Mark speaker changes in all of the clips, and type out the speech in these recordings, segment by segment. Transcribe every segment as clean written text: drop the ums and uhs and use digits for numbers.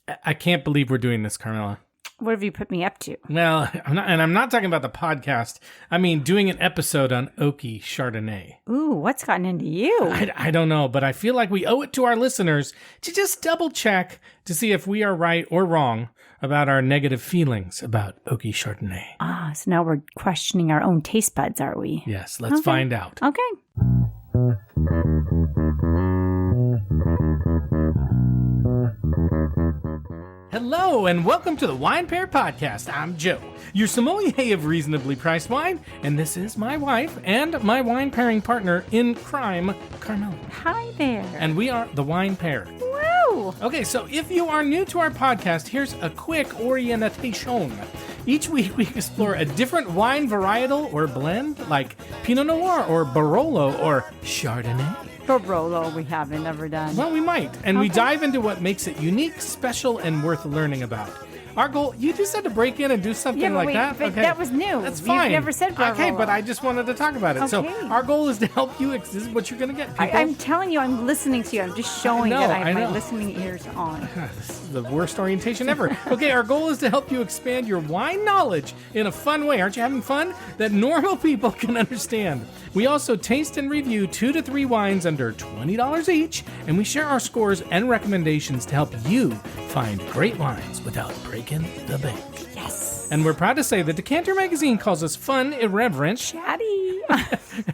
Speaker 1: I can't believe we're doing this, Carmela.
Speaker 2: What have you put me up to?
Speaker 1: Well, I'm not talking about the podcast. I mean, doing an episode on Oaky Chardonnay.
Speaker 2: Ooh, what's gotten into you?
Speaker 1: I don't know, but I feel like we owe it to our listeners to just double check to see if we are right or wrong about our negative feelings about Oaky Chardonnay.
Speaker 2: So now we're questioning our own taste buds, are we?
Speaker 1: Yes, let's find out.
Speaker 2: Okay.
Speaker 1: Hello, and welcome to the Wine Pair Podcast. I'm Joe, your sommelier of reasonably priced wine, and this is my wife and my wine pairing partner in crime, Carmela.
Speaker 2: Hi there.
Speaker 1: And we are the Wine Pair.
Speaker 2: Woo!
Speaker 1: Okay, so if you are new to our podcast, here's a quick orientation. Each week we explore a different wine varietal or blend, like Pinot Noir or Barolo or Chardonnay.
Speaker 2: Barolo we haven't ever done.
Speaker 1: Well, we might. And we dive into what makes it unique, special, and worth learning about. Our goal, you just had to break in and do something like that?
Speaker 2: But that was new.
Speaker 1: That's fine.
Speaker 2: You've never said Barolo.
Speaker 1: Okay, but I just wanted to talk about it.
Speaker 2: Okay.
Speaker 1: So our goal is to help you. This is what you're going to get, people.
Speaker 2: I'm telling you, I'm listening to you. I'm just showing that I have my listening ears on.
Speaker 1: This is the worst orientation ever. Okay, our goal is to help you expand your wine knowledge in a fun way. Aren't you having fun? That normal people can understand. We also taste and review 2 to 3 wines under $20 each, and we share our scores and recommendations to help you find great wines without breaking the bank.
Speaker 2: Yes.
Speaker 1: And we're proud to say that Decanter Magazine calls us fun, irreverent,
Speaker 2: Chatty,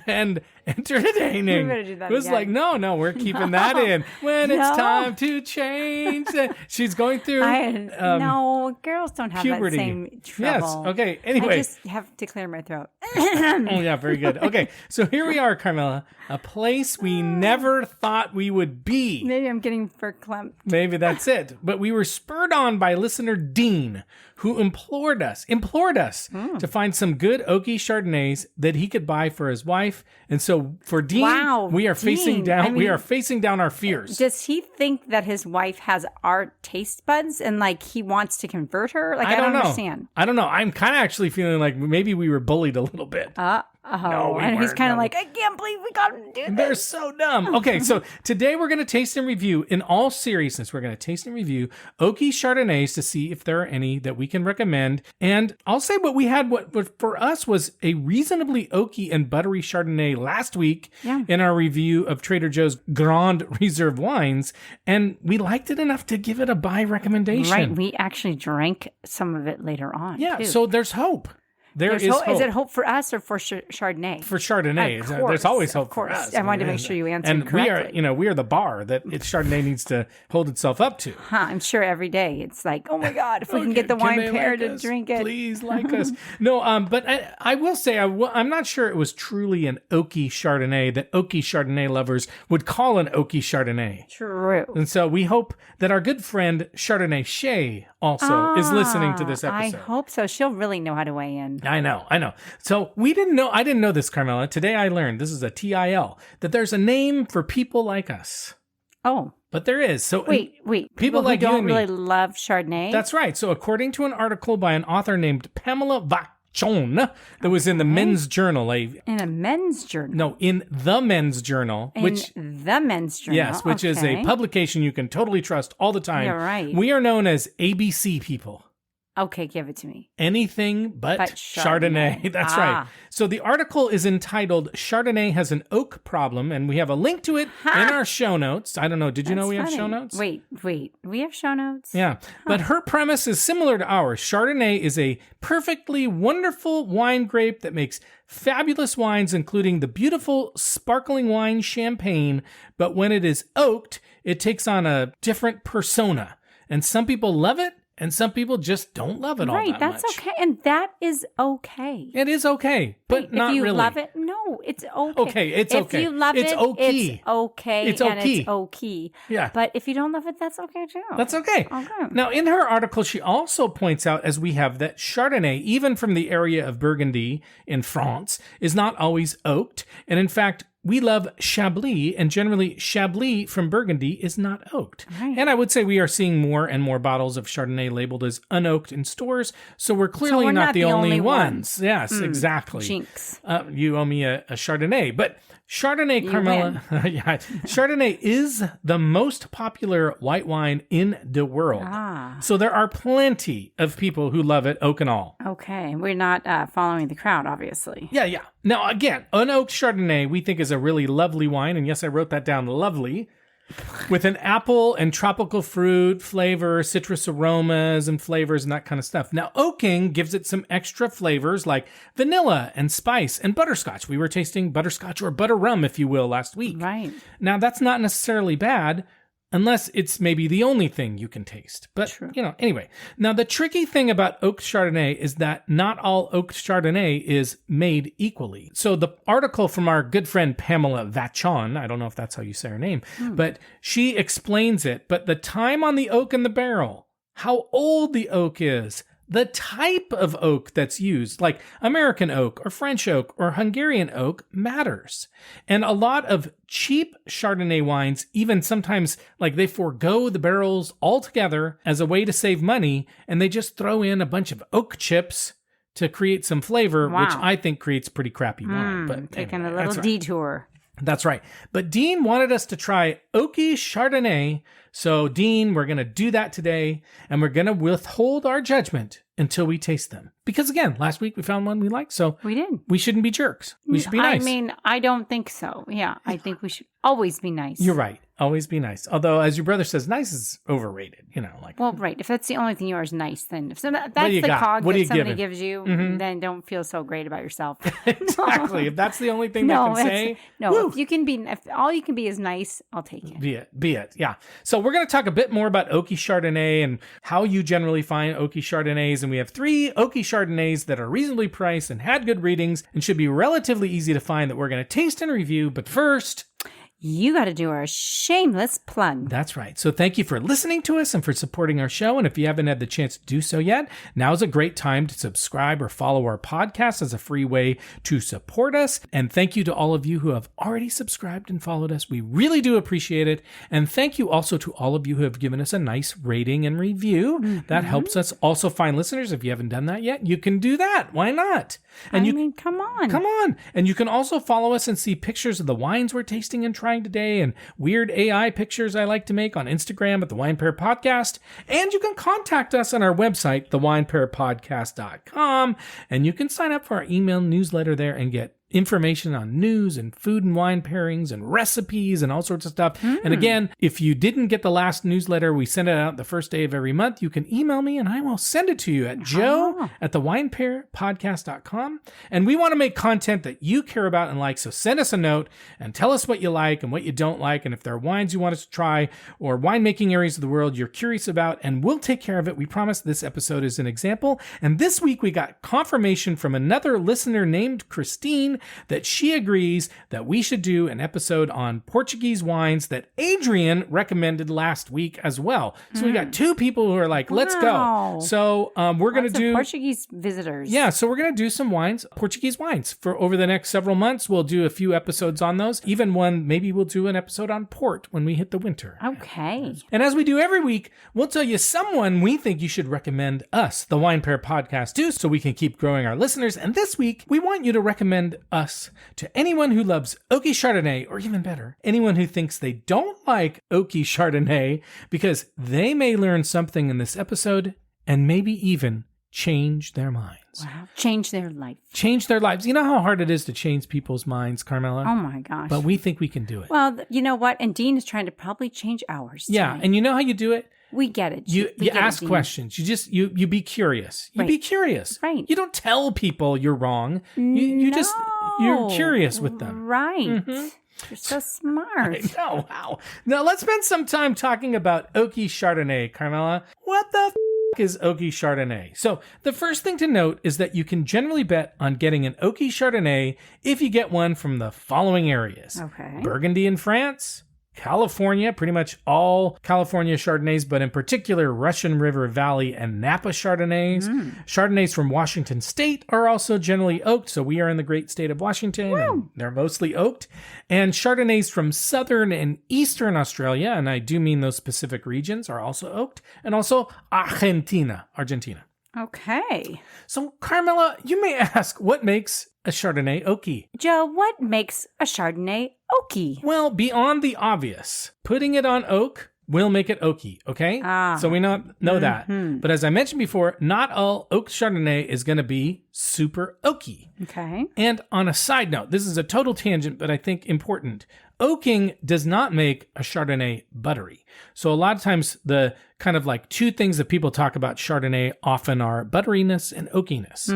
Speaker 1: and entertaining.
Speaker 2: We better do that
Speaker 1: It was
Speaker 2: again.
Speaker 1: like, no, we're keeping that in. When it's time to change. She's going through
Speaker 2: no, girls don't have
Speaker 1: puberty.
Speaker 2: that same trouble.
Speaker 1: Yes, okay, anyway.
Speaker 2: I just have to clear my throat.
Speaker 1: Oh, yeah, very good. Okay, so here we are, Carmela, a place we never thought we would be.
Speaker 2: Maybe I'm getting verklempt.
Speaker 1: Maybe that's it. But we were spurred on by listener Dean, who implored us to find some good Oaky Chardonnays that he could buy for his wife. And so for Dean, we are facing down our fears.
Speaker 2: Does he think that his wife has our taste buds and like he wants to convert her? Like I don't understand.
Speaker 1: I don't know. I'm kind of actually feeling like maybe we were bullied a little bit. No, we
Speaker 2: and he's
Speaker 1: weren't.
Speaker 2: kind of like, I can't believe we got him to do this.
Speaker 1: They're so dumb. Okay, so today we're going to taste and review, in all seriousness, we're going to taste and review Oaky Chardonnays to see if there are any that we can recommend. And I'll say what we had, what for us was a reasonably oaky and buttery Chardonnay last week in our review of Trader Joe's Grand Reserve wines. And we liked it enough to give it a buy recommendation.
Speaker 2: Right, we actually drank some of it later on.
Speaker 1: Yeah,
Speaker 2: too.
Speaker 1: so there's hope. There's hope.
Speaker 2: Is it hope for us or for Chardonnay?
Speaker 1: For Chardonnay. There's always hope for us.
Speaker 2: I wanted to make sure you answered correctly.
Speaker 1: And we are the bar that Chardonnay needs to hold itself up to.
Speaker 2: I'm sure every day it's like, oh my God, if we can get the wine pair to drink it.
Speaker 1: Please like us. No, but I will say, I'm not sure it was truly an oaky Chardonnay that Oaky Chardonnay lovers would call an oaky Chardonnay.
Speaker 2: True.
Speaker 1: And so we hope that our good friend Chardonnay Shay also is listening to this episode.
Speaker 2: I hope so. She'll really know how to weigh in.
Speaker 1: I know. So I didn't know this, Carmela. Today I learned, this is a TIL, that there's a name for people like us.
Speaker 2: Oh.
Speaker 1: But there is. So
Speaker 2: wait.
Speaker 1: People like
Speaker 2: you
Speaker 1: you
Speaker 2: don't
Speaker 1: and me.
Speaker 2: really love Chardonnay?
Speaker 1: That's right. So according to an article by an author named Pamela Vachon that was in the Men's Journal.
Speaker 2: In a men's journal?
Speaker 1: No, in the Men's Journal.
Speaker 2: The Men's Journal?
Speaker 1: Yes, which is a publication you can totally trust all the time.
Speaker 2: You're right.
Speaker 1: We are known as ABC people.
Speaker 2: Okay, give it to me.
Speaker 1: Anything but Chardonnay. That's right. So the article is entitled Chardonnay Has an Oak Problem, and we have a link to it in our show notes. I don't know. Did you know we have show notes?
Speaker 2: Wait. We have show notes?
Speaker 1: Yeah. But her premise is similar to ours. Chardonnay is a perfectly wonderful wine grape that makes fabulous wines, including the beautiful sparkling wine champagne. But when it is oaked, it takes on a different persona. And some people love it. And some people just don't love it all that much.
Speaker 2: Right, that's okay. And that is okay.
Speaker 1: It is okay, but not really.
Speaker 2: If you love it, no, it's okay.
Speaker 1: Okay, it's okay.
Speaker 2: If you love
Speaker 1: it's
Speaker 2: it,
Speaker 1: okay.
Speaker 2: it's okay.
Speaker 1: It's
Speaker 2: and
Speaker 1: okay.
Speaker 2: it's okay.
Speaker 1: Yeah.
Speaker 2: But if you don't love it, that's okay too.
Speaker 1: That's okay. Now, in her article, she also points out, as we have, that Chardonnay, even from the area of Burgundy in France, is not always oaked. And in fact, we love Chablis, and generally Chablis from Burgundy is not oaked.
Speaker 2: Right.
Speaker 1: And I would say we are seeing more and more bottles of Chardonnay labeled as unoaked in stores, so we're clearly not the only ones. Yes, exactly.
Speaker 2: Jinx.
Speaker 1: You owe me a Chardonnay. But Chardonnay, Carmela, yeah, Chardonnay is the most popular white wine in the world. So there are plenty of people who love it, oak and all.
Speaker 2: Okay. We're not following the crowd, obviously.
Speaker 1: Yeah. Now, again, unoaked Chardonnay we think is a really lovely wine. And yes, I wrote that down, lovely. With an apple and tropical fruit flavor, citrus aromas and flavors and that kind of stuff. Now, oaking gives it some extra flavors like vanilla and spice and butterscotch. We were tasting butterscotch or butter rum, if you will, last week.
Speaker 2: Right.
Speaker 1: Now, that's not necessarily bad, unless it's maybe the only thing you can taste. But,
Speaker 2: True.
Speaker 1: Anyway. Now, the tricky thing about oaked Chardonnay is that not all oaked Chardonnay is made equally. So the article from our good friend Pamela Vachon, I don't know if that's how you say her name, but she explains it. But the time on the oak in the barrel, how old the oak is, the type of oak that's used, like American oak or French oak or Hungarian oak, matters. And a lot of cheap Chardonnay wines, even sometimes like they forego the barrels altogether as a way to save money, and they just throw in a bunch of oak chips to create some flavor, which I think creates pretty crappy wine. But
Speaker 2: Taking
Speaker 1: anyway,
Speaker 2: a little detour.
Speaker 1: That's right. But Dean wanted us to try Oaky Chardonnay. So, Dean, we're going to do that today, and we're going to withhold our judgment until we taste them. Because, again, last week we found one we liked, so
Speaker 2: we did.
Speaker 1: We shouldn't be jerks. We should be nice.
Speaker 2: I mean, I don't think so. Yeah, I think we should always be nice.
Speaker 1: You're right. Always be nice. Although, as your brother says, nice is overrated.
Speaker 2: Well, right. If that's the only thing you are is nice, then if that's
Speaker 1: the
Speaker 2: cog
Speaker 1: what
Speaker 2: that somebody
Speaker 1: giving?
Speaker 2: gives you, then don't feel so great about yourself.
Speaker 1: Exactly. If that's the only thing they can say.
Speaker 2: No, if all you can be is nice, I'll take it.
Speaker 1: Be it. Yeah. So we're going to talk a bit more about Oaky Chardonnay and how you generally find Oaky Chardonnays. And we have 3 Oaky Chardonnays that are reasonably priced and had good readings and should be relatively easy to find that we're going to taste and review. But first,
Speaker 2: you got to do our shameless plug.
Speaker 1: That's right. So thank you for listening to us and for supporting our show. And if you haven't had the chance to do so yet, now is a great time to subscribe or follow our podcast as a free way to support us. And thank you to all of you who have already subscribed and followed us. We really do appreciate it. And thank you also to all of you who have given us a nice rating and review. That helps us also find listeners. If you haven't done that yet, you can do that. Why not? And
Speaker 2: come on.
Speaker 1: Come on. And you can also follow us and see pictures of the wines we're tasting and trying today and weird AI pictures I like to make on Instagram at the Wine Pair Podcast. And you can contact us on our website, thewinepairpodcast.com. And you can sign up for our email newsletter there and get information on news and food and wine pairings and recipes and all sorts of stuff. And again, if you didn't get the last newsletter, we send it out the first day of every month. You can email me and I will send it to you at joe@thewinepairpodcast.com. And we want to make content that you care about and like. So send us a note and tell us what you like and what you don't like. And if there are wines you want us to try or winemaking areas of the world you're curious about, and we'll take care of it. We promise this episode is an example. And this week we got confirmation from another listener named Christine that she agrees that we should do an episode on Portuguese wines that Adrian recommended last week as well. So we got 2 people who are like, let's go. So we're going to do
Speaker 2: Portuguese visitors.
Speaker 1: Yeah, so we're going to do some wines, Portuguese wines, for over the next several months. We'll do a few episodes on those. Even one, maybe we'll do an episode on port when we hit the winter.
Speaker 2: Okay.
Speaker 1: And as we do every week, we'll tell you someone we think you should recommend us, the Wine Pair Podcast, to, so we can keep growing our listeners. And this week, we want you to recommend us to anyone who loves Oaky Chardonnay, or even better, anyone who thinks they don't like Oaky Chardonnay, because they may learn something in this episode and maybe even change their minds.
Speaker 2: Wow. Change their life.
Speaker 1: Change their lives. You know how hard it is to change people's minds, Carmela?
Speaker 2: Oh my gosh.
Speaker 1: But we think we can do it.
Speaker 2: Well, you know what? And Dean is trying to probably change ours.
Speaker 1: Yeah.
Speaker 2: tonight.
Speaker 1: And you know how you do it?
Speaker 2: We get it.
Speaker 1: You
Speaker 2: We get it,
Speaker 1: ask
Speaker 2: Dean.
Speaker 1: questions. You be curious. You
Speaker 2: Right.
Speaker 1: be curious.
Speaker 2: Right.
Speaker 1: You don't tell people you're wrong. You're curious with them.
Speaker 2: Right. You're so smart.
Speaker 1: Oh, wow. Now let's spend some time talking about Oaky Chardonnay, Carmela. What the is Oaky Chardonnay? So the first thing to note is that you can generally bet on getting an Oaky Chardonnay if you get one from the following areas.
Speaker 2: Okay.
Speaker 1: Burgundy in France, California, pretty much all California Chardonnays, but in particular Russian River Valley and Napa Chardonnays. Chardonnays from Washington State are also generally oaked, so we are in the great state of Washington, and they're mostly oaked. And Chardonnays from southern and eastern Australia, and I do mean those specific regions, are also oaked, and also Argentina.
Speaker 2: Okay.
Speaker 1: So, Carmela, you may ask, what makes a Chardonnay oaky?
Speaker 2: Joe, what makes a Chardonnay oaky?
Speaker 1: Well, beyond the obvious, putting it on oak will make it oaky, okay? So we know that. But as I mentioned before, not all oak Chardonnay is going to be super oaky.
Speaker 2: Okay.
Speaker 1: And on a side note, this is a total tangent, but I think important. Oaking does not make a Chardonnay buttery. So a lot of times the kind of like two things that people talk about Chardonnay often are butteriness and oakiness.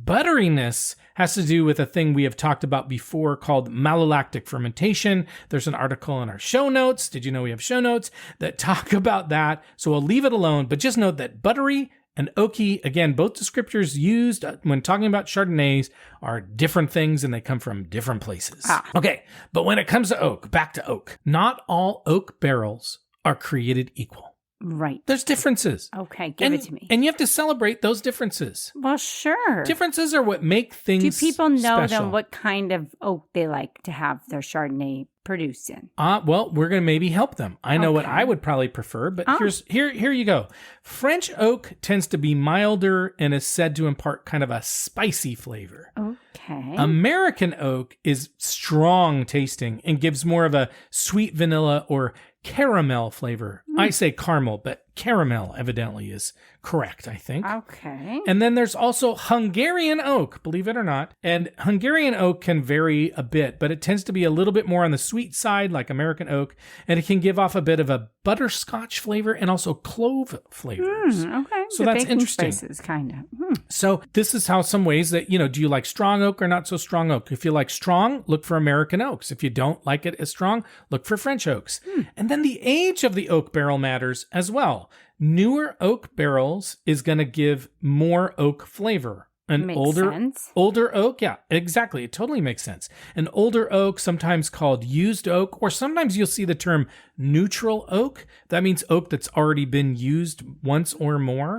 Speaker 1: Butteriness has to do with a thing we have talked about before called malolactic fermentation. There's an article in our show notes. Did you know we have show notes that talk about that? So we'll leave it alone, but just note that buttery and oaky, again, both descriptors used when talking about Chardonnays are different things and they come from different places. Okay, but when it comes to oak, back to oak, not all oak barrels are created equal.
Speaker 2: Right.
Speaker 1: There's differences.
Speaker 2: Okay, give it to me.
Speaker 1: And you have to celebrate those differences.
Speaker 2: Well, sure.
Speaker 1: Differences are what make things
Speaker 2: Do people know
Speaker 1: special.
Speaker 2: then what kind of oak they like to have their Chardonnay produced in?
Speaker 1: Well, we're going to maybe help them. I know what I would probably prefer, but here you go. French oak tends to be milder and is said to impart kind of a spicy flavor.
Speaker 2: Okay.
Speaker 1: American oak is strong tasting and gives more of a sweet vanilla or caramel flavor. I say caramel, but caramel evidently is correct, I think.
Speaker 2: Okay.
Speaker 1: And then there's also Hungarian oak, believe it or not. And Hungarian oak can vary a bit, but it tends to be a little bit more on the sweet side, like American oak. And it can give off a bit of a butterscotch flavor and also clove flavors.
Speaker 2: Okay.
Speaker 1: So
Speaker 2: the
Speaker 1: that's
Speaker 2: baking
Speaker 1: interesting.
Speaker 2: Spices, kind of.
Speaker 1: So this is how some ways that, do you like strong oak or not so strong oak? If you like strong, look for American oaks. If you don't like it as strong, look for French oaks. And then the age of the oak barrel matters as well. Newer oak barrels is going to give more oak flavor. An older oak, yeah, exactly. It totally makes sense. An older oak, sometimes called used oak, or sometimes you'll see the term neutral oak. That means oak that's already been used once or more.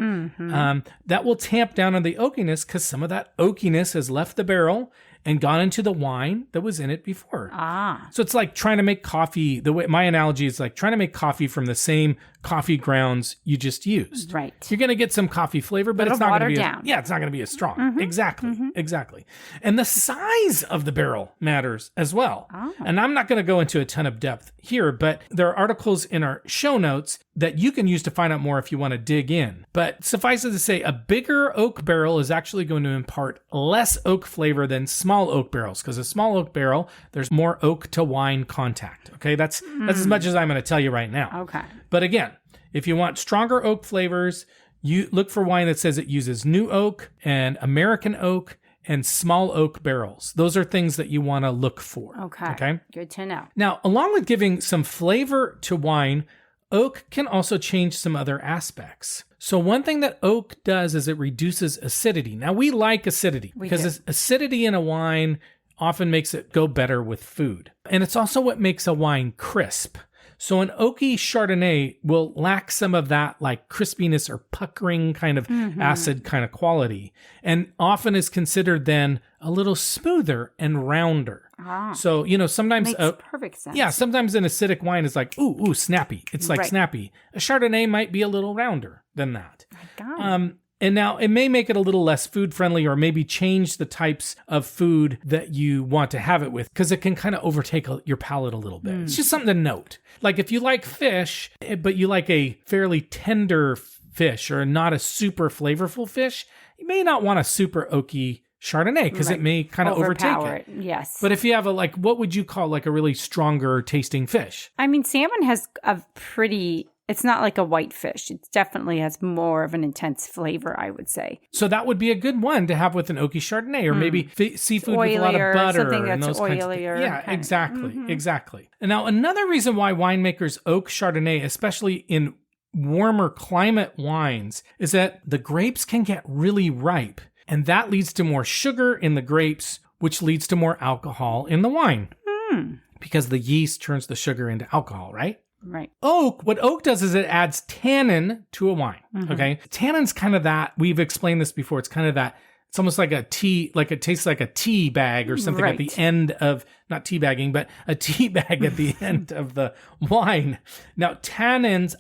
Speaker 1: That will tamp down on the oakiness because some of that oakiness has left the barrel and gone into the wine that was in it before. So it's like trying to make coffee. The way my analogy is like trying to make coffee from the same coffee grounds you just used.
Speaker 2: Right.
Speaker 1: You're going to get some coffee flavor, but it's not going to be
Speaker 2: down.
Speaker 1: it's not going to be as strong. Exactly. And the size of the barrel matters as well. And I'm not going to go into a ton of depth here, but there are articles in our show notes that you can use to find out more if you want to dig in. But suffice it to say, a bigger oak barrel is actually going to impart less oak flavor than small oak barrels, because a small oak barrel, there's more oak to wine contact. Okay, that's as much as I'm going to tell you right now.
Speaker 2: Okay.
Speaker 1: But again, if you want stronger oak flavors, you look for wine that says it uses new oak and American oak and small oak barrels. Those are things that you want to look for. Okay.
Speaker 2: Good to know.
Speaker 1: Now, along with giving some flavor to wine, oak can also change some other aspects. So one thing that oak does is it reduces acidity. Now, we like acidity because acidity in a wine often makes it go better with food. And it's also what makes a wine crisp. So an oaky Chardonnay will lack some of that like crispiness or puckering kind of acid kind of quality, and often is considered then a little smoother and rounder. So, sometimes
Speaker 2: makes perfect sense.
Speaker 1: Yeah, sometimes an acidic wine is like, ooh, snappy. It's like snappy. A Chardonnay might be a little rounder than that. And now it may make it a little less food friendly, or maybe change the types of food that you want to have it with, because it can kind of overtake your palate a little bit. It's just something to note. Like if you like fish, but you like a fairly tender fish or not a super flavorful fish, you may not want a super oaky Chardonnay because it may kind of overtake it.
Speaker 2: Yes.
Speaker 1: But if you have what would you call like a really stronger tasting fish?
Speaker 2: I mean, salmon has a pretty... It's not like a white fish. It definitely has more of an intense flavor, I would say.
Speaker 1: So that would be a good one to have with an oaky Chardonnay, or maybe seafood with a lot of butter.
Speaker 2: Something that's
Speaker 1: and those kinds of things. Yeah, exactly. And now another reason why winemakers oak Chardonnay, especially in warmer climate wines, is that the grapes can get really ripe. And that leads to more sugar in the grapes, which leads to more alcohol in the wine. because the yeast turns the sugar into alcohol, right?
Speaker 2: Right.
Speaker 1: What oak does is it adds tannin to a wine. Okay. Tannin's kind of that, we've explained this before. It's kind of that, it's almost like a tea, like it tastes like a tea bag or something at the end of, not tea bagging, but a tea bag at the end of the wine. Now, tannins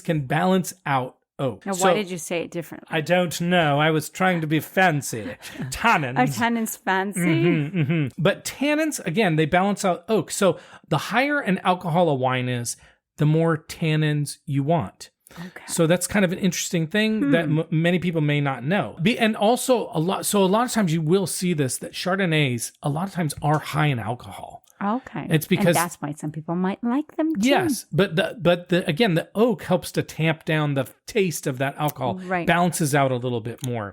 Speaker 1: can balance out oak.
Speaker 2: Now, why did you say it differently?
Speaker 1: I don't know. I was trying to be fancy. Tannins.
Speaker 2: Are tannins fancy?
Speaker 1: But tannins, again, they balance out oak. So the higher an alcohol a wine is, the more tannins you want. Okay. So that's kind of an interesting thing that many people may not know. And also a lot of times you will see this, that Chardonnays a lot of times are high in alcohol.
Speaker 2: Okay.
Speaker 1: It's because
Speaker 2: and that's why some people might like them too.
Speaker 1: Yes, but again, the oak helps to tamp down the taste of that alcohol, balances out a little bit more.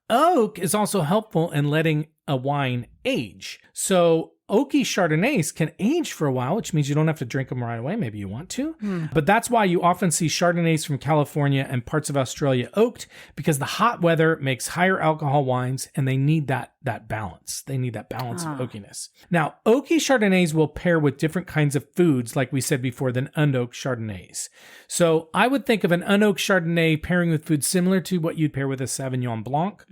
Speaker 1: Oak is also helpful in letting a wine age. So Oaky Chardonnays can age for a while, which means you don't have to drink them right away. Maybe you want to. But that's why you often see Chardonnays from California and parts of Australia oaked, because the hot weather makes higher alcohol wines and they need that balance. They need that balance of oakiness. Now, Oaky Chardonnays will pair with different kinds of foods, like we said before, than unoaked Chardonnays. So I would think of an unoaked Chardonnay pairing with food similar to what you'd pair with a Sauvignon Blanc.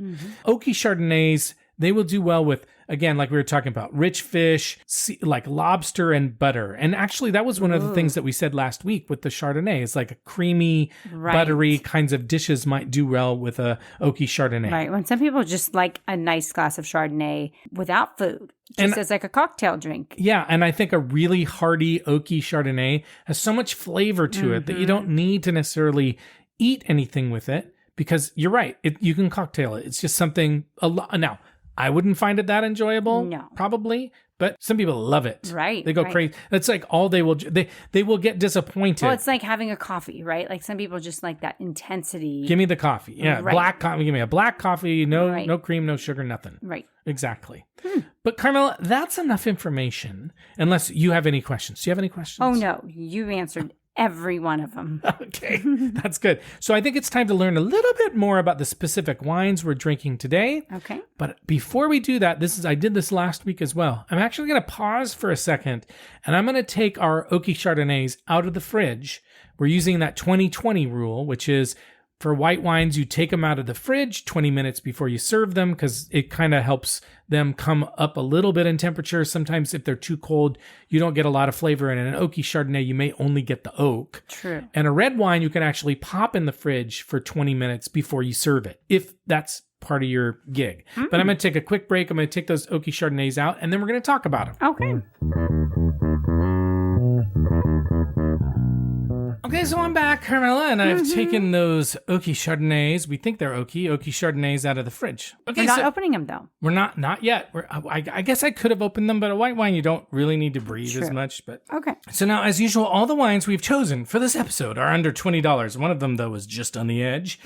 Speaker 1: Oaky Chardonnays, they will do well with, again, like we were talking about, rich fish, like lobster and butter. And actually, that was one of the things that we said last week with the Chardonnay. It's like a creamy, buttery kinds of dishes might do well with a Oaky Chardonnay.
Speaker 2: Right. When some people just like a nice glass of Chardonnay without food, just as like a cocktail drink.
Speaker 1: Yeah. And I think a really hearty Oaky Chardonnay has so much flavor to it that you don't need to necessarily eat anything with it, because you're right. You can cocktail it. It's just something now. I wouldn't find it that enjoyable, probably, but some people love it.
Speaker 2: Right.
Speaker 1: They go crazy. That's like all they will get disappointed.
Speaker 2: Well, it's like having a coffee, right? Like some people just like that intensity.
Speaker 1: Give me the coffee. Yeah. Black coffee. Give me a black coffee. No cream, no sugar, nothing.
Speaker 2: Right.
Speaker 1: Exactly. But Carmela, that's enough information, unless you have any questions. Do you have any questions?
Speaker 2: Oh, no. You answered every one of them.
Speaker 1: Okay, that's good. So I think it's time to learn a little bit more about the specific wines we're drinking today.
Speaker 2: Okay.
Speaker 1: But before we do that, I did this last week as well. I'm actually going to pause for a second, and I'm going to take our Oaky Chardonnays out of the fridge. We're using that 20-20 rule, which is for white wines, you take them out of the fridge 20 minutes before you serve them, because it kind of helps them come up a little bit in temperature. Sometimes if they're too cold, you don't get a lot of flavor. And in an Oaky Chardonnay, you may only get the oak.
Speaker 2: True.
Speaker 1: And a red wine, you can actually pop in the fridge for 20 minutes before you serve it, if that's part of your gig. But I'm going to take a quick break. I'm going to take those Oaky Chardonnays out, and then we're going to talk about them.
Speaker 2: Okay.
Speaker 1: Okay, so I'm back, Carmela, and I've taken those Oaky Chardonnays. We think they're Oaky Chardonnays out of the fridge. Okay,
Speaker 2: we're not opening them, though.
Speaker 1: We're not yet. I guess I could have opened them, but a white wine, you don't really need to breathe as much. But
Speaker 2: okay.
Speaker 1: So now, as usual, all the wines we've chosen for this episode are under $20. One of them, though, is just on the edge.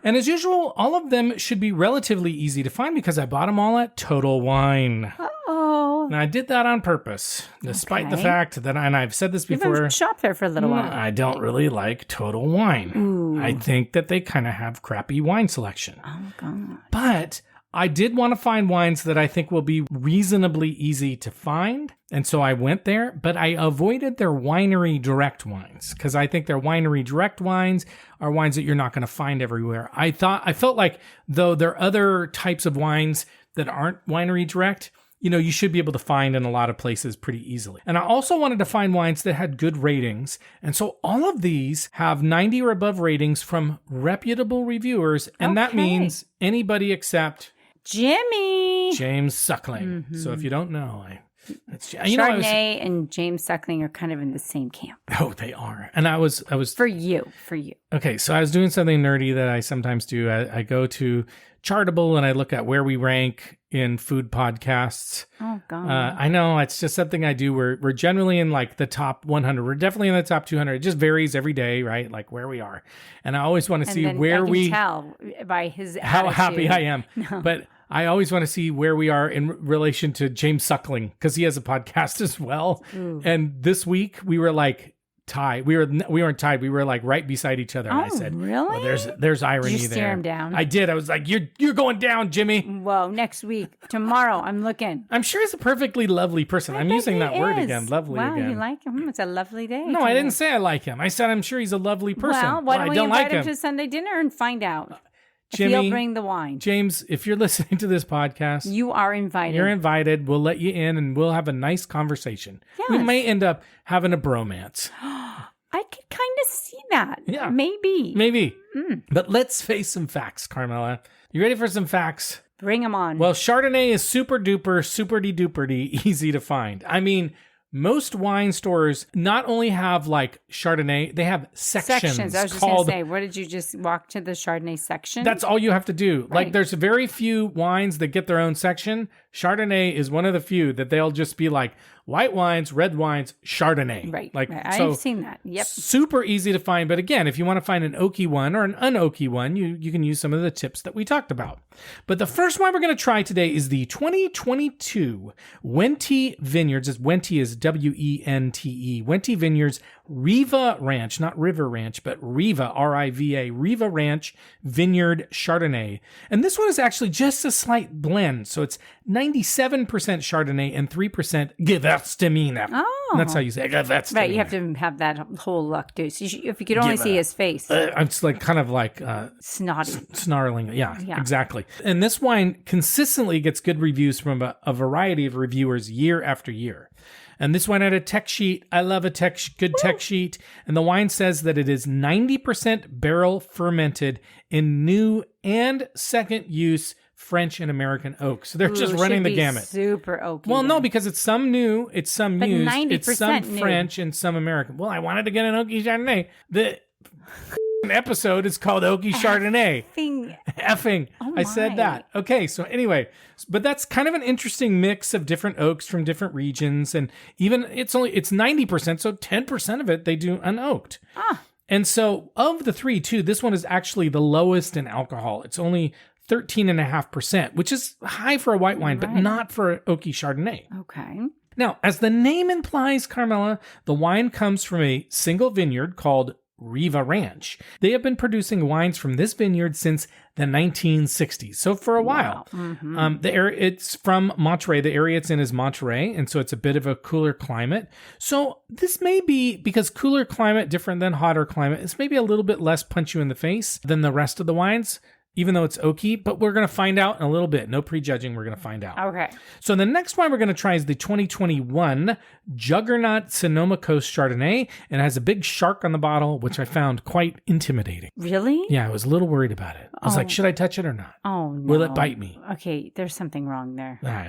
Speaker 1: And as usual, all of them should be relatively easy to find because I bought them all at Total Wine.
Speaker 2: Uh-oh.
Speaker 1: Now, I did that on purpose, despite the fact that, and I've said this before.
Speaker 2: You've shop there for a little while.
Speaker 1: I don't really like Total Wine.
Speaker 2: Ooh.
Speaker 1: I think that they kind of have crappy wine selection.
Speaker 2: Oh, God.
Speaker 1: But I did want to find wines that I think will be reasonably easy to find. And so I went there, but I avoided their winery direct wines because I think their winery direct wines are wines that you're not going to find everywhere. I felt like, though, there are other types of wines that aren't winery direct, you should be able to find in a lot of places pretty easily. And I also wanted to find wines that had good ratings. And so all of these have 90 or above ratings from reputable reviewers. And that means anybody except James Suckling. So if you don't know,
Speaker 2: Chardonnay and James Suckling are kind of in the same camp.
Speaker 1: Oh, they are. And I was
Speaker 2: For you.
Speaker 1: Okay, so I was doing something nerdy that I sometimes do. I go to Chartable and I look at where we rank in food podcasts.
Speaker 2: Oh, God.
Speaker 1: I know, it's just something I do. We're generally in like the top 100. We're definitely in the top 200. It just varies every day, right? Like where we are. And I always want to see where
Speaker 2: I can tell by his
Speaker 1: how
Speaker 2: attitude.
Speaker 1: happy I am.
Speaker 2: No.
Speaker 1: But I always want to see where we are in relation to James Suckling because he has a podcast as well.
Speaker 2: Ooh.
Speaker 1: And this week we were like tied. We weren't tied. We were like right beside each other. And I said,
Speaker 2: really?
Speaker 1: Well, there's irony
Speaker 2: Did you
Speaker 1: there.
Speaker 2: stare him down?
Speaker 1: I did. I was like, you're going down, Jimmy.
Speaker 2: Whoa, next week, tomorrow, I'm looking.
Speaker 1: I'm sure he's a perfectly lovely person. I'm using that word again. Lovely
Speaker 2: wow,
Speaker 1: again.
Speaker 2: You like him? It's a lovely day.
Speaker 1: No, I didn't say I like him. I said I'm sure he's a lovely person.
Speaker 2: Well, why don't we
Speaker 1: don't
Speaker 2: invite
Speaker 1: like
Speaker 2: him to Sunday dinner and find out?
Speaker 1: Jimmy,
Speaker 2: if he'll bring the wine.
Speaker 1: James, if you're listening to this podcast,
Speaker 2: You are invited.
Speaker 1: you're invited. We'll let you in and we'll have a nice conversation.
Speaker 2: Yes.
Speaker 1: We may end up having a bromance.
Speaker 2: I could kind of see that.
Speaker 1: Yeah.
Speaker 2: Maybe.
Speaker 1: Maybe. But let's face some facts, Carmela. You ready for some facts?
Speaker 2: Bring them on.
Speaker 1: Well, Chardonnay is super duper, super-de duper-de easy to find. I mean, most wine stores not only have like Chardonnay, they have sections.
Speaker 2: I was just going to say, what did you just walk to the Chardonnay section?
Speaker 1: That's all you have to do.
Speaker 2: Right.
Speaker 1: Like there's very few wines that get their own section. Chardonnay is one of the few that they'll just be like white wines, red wines, Chardonnay.
Speaker 2: Right.
Speaker 1: Like
Speaker 2: right.
Speaker 1: so
Speaker 2: I've seen that. Yep.
Speaker 1: super easy to find. But again, if you want to find an oaky one or an unoaky one, you can use some of the tips that we talked about. But the first one we're going to try today is the 2022 Wente Vineyards. Wente is Wente. Wente Vineyards Riva Ranch, not River Ranch, but Riva, R-I-V-A, Riva Ranch Vineyard Chardonnay. And this one is actually just a slight blend. So it's 97% Chardonnay and 3% Gewürztraminer.
Speaker 2: Oh.
Speaker 1: That's how you say Gewürztraminer.
Speaker 2: Right. You have to have that whole look, too. So if you could only see his face.
Speaker 1: It's like kind of like
Speaker 2: Snotty.
Speaker 1: snarling. Yeah,
Speaker 2: Yeah.
Speaker 1: exactly. And this wine consistently gets good reviews from a variety of reviewers year after year. And this wine had a tech sheet. I love a good tech sheet. And the wine says that it is 90% barrel fermented in new and second use French and American oak. So they're just running the gamut.
Speaker 2: Super oaky.
Speaker 1: Well, no,
Speaker 2: then.
Speaker 1: because it's some new, it's some
Speaker 2: But
Speaker 1: used, it's some
Speaker 2: 90% new.
Speaker 1: French and some American. Well, I wanted to get an Oaky Chardonnay. The episode is called Oaky Chardonnay. Effing.
Speaker 2: Oh
Speaker 1: I said
Speaker 2: my.
Speaker 1: that. Okay, so anyway, but that's kind of an interesting mix of different oaks from different regions. And even it's 90%, so 10% of it they do unoaked. And so of the three, too, this one is actually the lowest in alcohol. It's only 13.5%, which is high for a white wine, but not for Oaky Chardonnay.
Speaker 2: Okay.
Speaker 1: Now, as the name implies, Carmela, the wine comes from a single vineyard called Riva Ranch. They have been producing wines from this vineyard since the 1960s, so for a while.
Speaker 2: Mm-hmm.
Speaker 1: It's from Monterey. The area it's in is Monterey, and so it's a bit of a cooler climate. So this may be, because cooler climate, different than hotter climate, it's maybe a little bit less punch you in the face than the rest of the wines, even though it's oaky, but we're going to find out in a little bit. No prejudging, we're going to find out.
Speaker 2: Okay.
Speaker 1: So the next wine we're going to try is the 2021 Juggernaut Sonoma Coast Chardonnay, and it has a big shark on the bottle, which I found quite intimidating.
Speaker 2: Really?
Speaker 1: Yeah, I was a little worried about it. I was like, should I touch it or not?
Speaker 2: Oh, no.
Speaker 1: Will it bite me?
Speaker 2: Okay, there's something wrong there.
Speaker 1: No.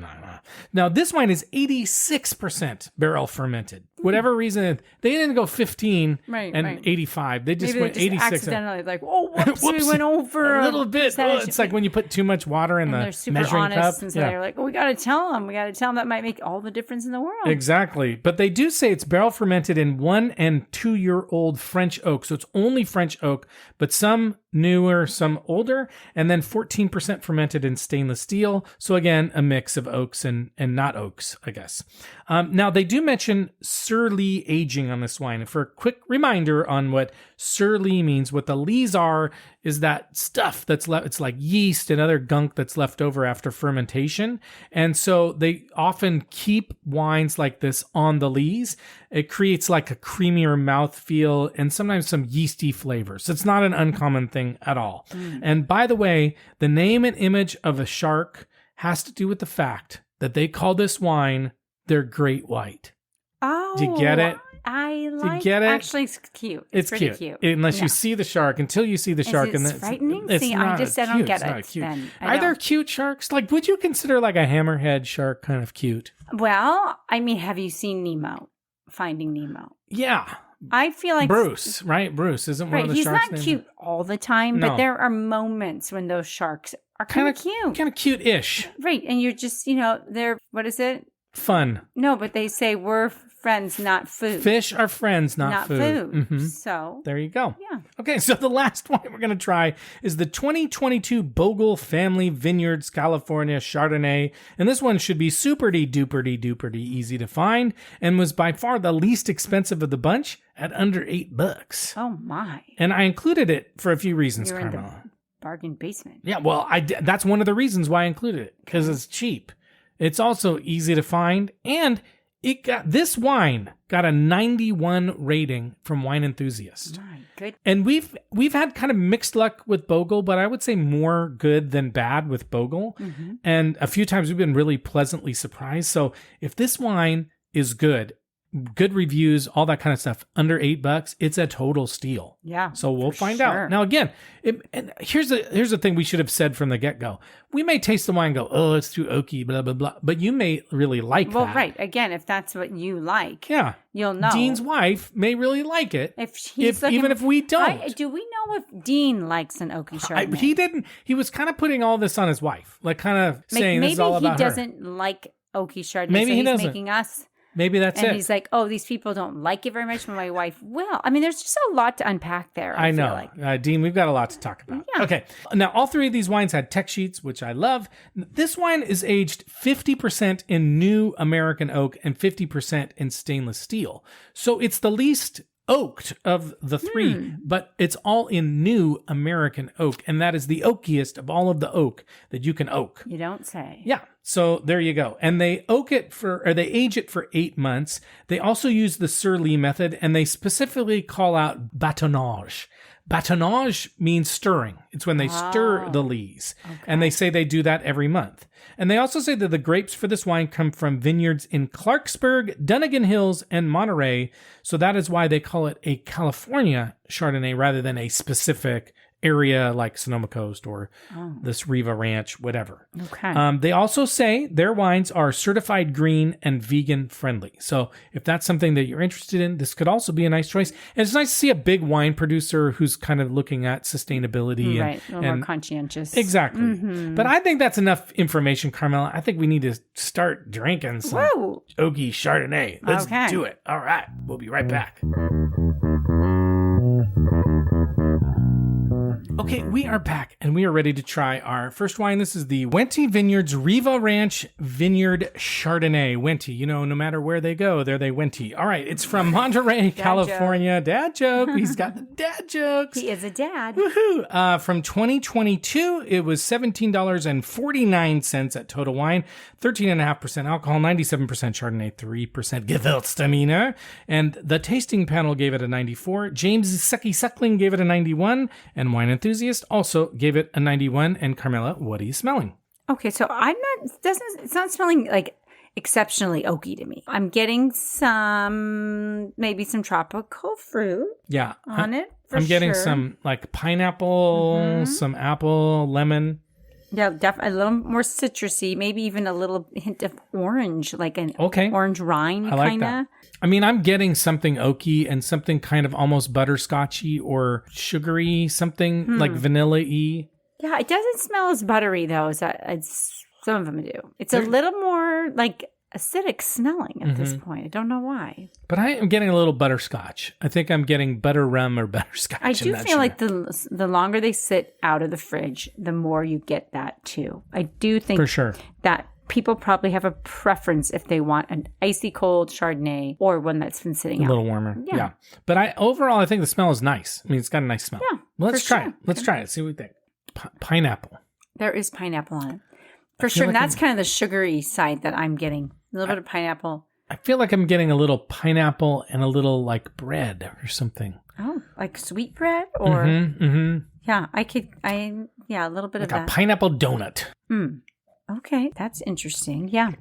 Speaker 1: Now, this wine is 86% barrel fermented. Whatever reason, they didn't go 15 and 85. They just
Speaker 2: Maybe
Speaker 1: went
Speaker 2: they just
Speaker 1: 86.
Speaker 2: accidentally like, oh, whoops, we
Speaker 1: Whoops.
Speaker 2: went over
Speaker 1: A little bit. Oh, it's like when you put too much water in
Speaker 2: and
Speaker 1: the
Speaker 2: they're super
Speaker 1: measuring
Speaker 2: honest,
Speaker 1: cup.
Speaker 2: and so they're like, oh, we got to tell them. That might make all the difference in the world.
Speaker 1: Exactly. But they do say it's barrel fermented in 1 and 2 year old French oak. So it's only French oak, but some newer, some older, and then 14% fermented in stainless steel. So again, a mix of oaks and not oaks, I guess. Now they do mention surly aging on this wine. And for a quick reminder on what surly means, what the lees are is that stuff that's left. It's like yeast and other gunk that's left over after fermentation. And so they often keep wines like this on the lees. It creates like a creamier mouthfeel and sometimes some yeasty flavors. So it's not an uncommon thing at all. And by the way, the name and image of a shark has to do with the fact that they call this wine their great white.
Speaker 2: Oh,
Speaker 1: Do you get it?
Speaker 2: I like.
Speaker 1: get it?
Speaker 2: Actually, it's cute. It's pretty cute.
Speaker 1: Unless you see the shark. Until you see the shark,
Speaker 2: Is it frightening?
Speaker 1: It's
Speaker 2: See,
Speaker 1: not
Speaker 2: I don't
Speaker 1: cute.
Speaker 2: get
Speaker 1: It's not
Speaker 2: it.
Speaker 1: cute.
Speaker 2: Then
Speaker 1: Are there cute sharks? Like, would you consider like a hammerhead shark kind of cute?
Speaker 2: Well, I mean, have you seen Nemo? Finding Nemo.
Speaker 1: Yeah.
Speaker 2: I feel like
Speaker 1: Bruce, right? Bruce isn't one
Speaker 2: Right,
Speaker 1: of the
Speaker 2: he's
Speaker 1: sharks.
Speaker 2: not
Speaker 1: named-
Speaker 2: cute all the time,
Speaker 1: No.
Speaker 2: but there are moments when those sharks are kind of cute.
Speaker 1: Kind of cute-ish.
Speaker 2: Right, and you're just, they're, what is it?
Speaker 1: fun.
Speaker 2: No, but they say we're friends, not food.
Speaker 1: Fish are friends, not food. Mm-hmm.
Speaker 2: So
Speaker 1: there you go.
Speaker 2: Yeah.
Speaker 1: Okay, so the last wine we're going to try is the 2022 Bogle Family Vineyards California Chardonnay. And this one should be super-duper easy to find and was by far the least expensive of the bunch at under $8.
Speaker 2: Oh, my.
Speaker 1: And I included it for a few reasons,
Speaker 2: You're in
Speaker 1: Carmela.
Speaker 2: the bargain basement.
Speaker 1: Yeah, well, that's one of the reasons why I included it, because it's cheap. It's also easy to find, and this wine got a 91 rating from Wine Enthusiast.
Speaker 2: My good.
Speaker 1: And we've had kind of mixed luck with Bogle, but I would say more good than bad with Bogle.
Speaker 2: Mm-hmm.
Speaker 1: And a few times we've been really pleasantly surprised. So if this wine is good reviews, all that kind of stuff, under $8, it's a total steal.
Speaker 2: Yeah.
Speaker 1: So we'll find out. Now, again, and here's the thing we should have said from the get-go. We may taste the wine and go, oh, it's too oaky, blah, blah, blah. But you may really like that.
Speaker 2: Well, right. Again, if that's what you like,
Speaker 1: yeah,
Speaker 2: you'll know.
Speaker 1: Dean's wife may really like it. Even if we don't.
Speaker 2: Do we know if Dean likes an Oaky Chardonnay?
Speaker 1: He didn't. He was kind of putting all this on his wife, like kind of saying this is all about her.
Speaker 2: Maybe he doesn't like Oaky Chardonnay,
Speaker 1: Maybe
Speaker 2: so
Speaker 1: he doesn't.
Speaker 2: making us.
Speaker 1: Maybe that's it.
Speaker 2: And he's like, oh, these people don't like it very much, but my wife will. I mean, there's just a lot to unpack there. I
Speaker 1: know.
Speaker 2: feel like.
Speaker 1: Dean, we've got a lot to talk about.
Speaker 2: Yeah.
Speaker 1: Okay. Now, all three of these wines had tech sheets, which I love. This wine is aged 50% in new American oak and 50% in stainless steel. So it's the least oaked of the three, but it's all in new American oak. And that is the oakiest of all of the oak that you can oak.
Speaker 2: You don't say.
Speaker 1: Yeah. So there you go. And they they age it for 8 months. They also use the Sur-Lie method, and they specifically call out bâtonnage. Bâtonnage means stirring. It's when they stir the lees. Okay. And they say they do that every month. And they also say that the grapes for this wine come from vineyards in Clarksburg, Dunnigan Hills, and Monterey. So that is why they call it a California Chardonnay rather than a specific area like Sonoma Coast or this Riva Ranch, whatever.
Speaker 2: Okay.
Speaker 1: They also say their wines are certified green and vegan friendly. So if that's something that you're interested in, this could also be a nice choice. And it's nice to see a big wine producer who's kind of looking at sustainability.
Speaker 2: Right, a little more conscientious.
Speaker 1: Exactly.
Speaker 2: Mm-hmm.
Speaker 1: But I think that's enough information, Carmela. I think we need to start drinking some Oaky Chardonnay. Let's do it. All right. We'll be right back. Okay, we are back and we are ready to try our first wine. This is the Wente Vineyards Riva Ranch Vineyard Chardonnay. Wente, no matter where they go, there they Wente. All right, it's from Monterey, California. Dad joke. He's got the dad jokes.
Speaker 2: He is a dad.
Speaker 1: Woohoo. From 2022, it was $17.49 at Total Wine, 13.5% alcohol, 97% Chardonnay, 3% Gewürztraminer. And the tasting panel gave it a 94. James Sucky Suckling gave it a 91. And Wine Enthusiast also gave it a 91. And Carmela, what are you smelling?
Speaker 2: Okay, so it's not smelling like exceptionally oaky to me. I'm getting maybe some tropical fruit.
Speaker 1: Yeah.
Speaker 2: On it.
Speaker 1: I'm getting some like pineapple, some apple, lemon.
Speaker 2: Yeah, definitely a little more citrusy, maybe even a little hint of orange, like an orange rind kind of. I like that.
Speaker 1: I mean, I'm getting something oaky and something kind of almost butterscotchy or sugary, something like vanilla-y.
Speaker 2: Yeah, it doesn't smell as buttery, though, as some of them do. It's a little more like acidic smelling at this point. I don't know why. But
Speaker 1: I am getting a little butterscotch. I think I'm getting butter rum or butterscotch.
Speaker 2: I do feel like the longer they sit out of the fridge, the more you get that too. I do think
Speaker 1: for sure
Speaker 2: that people probably have a preference if they want an icy cold Chardonnay or one that's been sitting out.
Speaker 1: A little warmer. Yeah. But overall, I think the smell is nice. I mean, it's got a nice smell. Yeah. Well, let's try it. Let's try it. See what we think. Pineapple.
Speaker 2: There is pineapple on it. For sure. Like that's kind of the sugary side that I'm getting. A little bit of pineapple.
Speaker 1: I feel like I'm getting a little pineapple and a little like bread or something.
Speaker 2: Oh, like sweet bread or? Yeah, a little bit
Speaker 1: like
Speaker 2: of that.
Speaker 1: A pineapple donut.
Speaker 2: Okay, that's interesting. Yeah.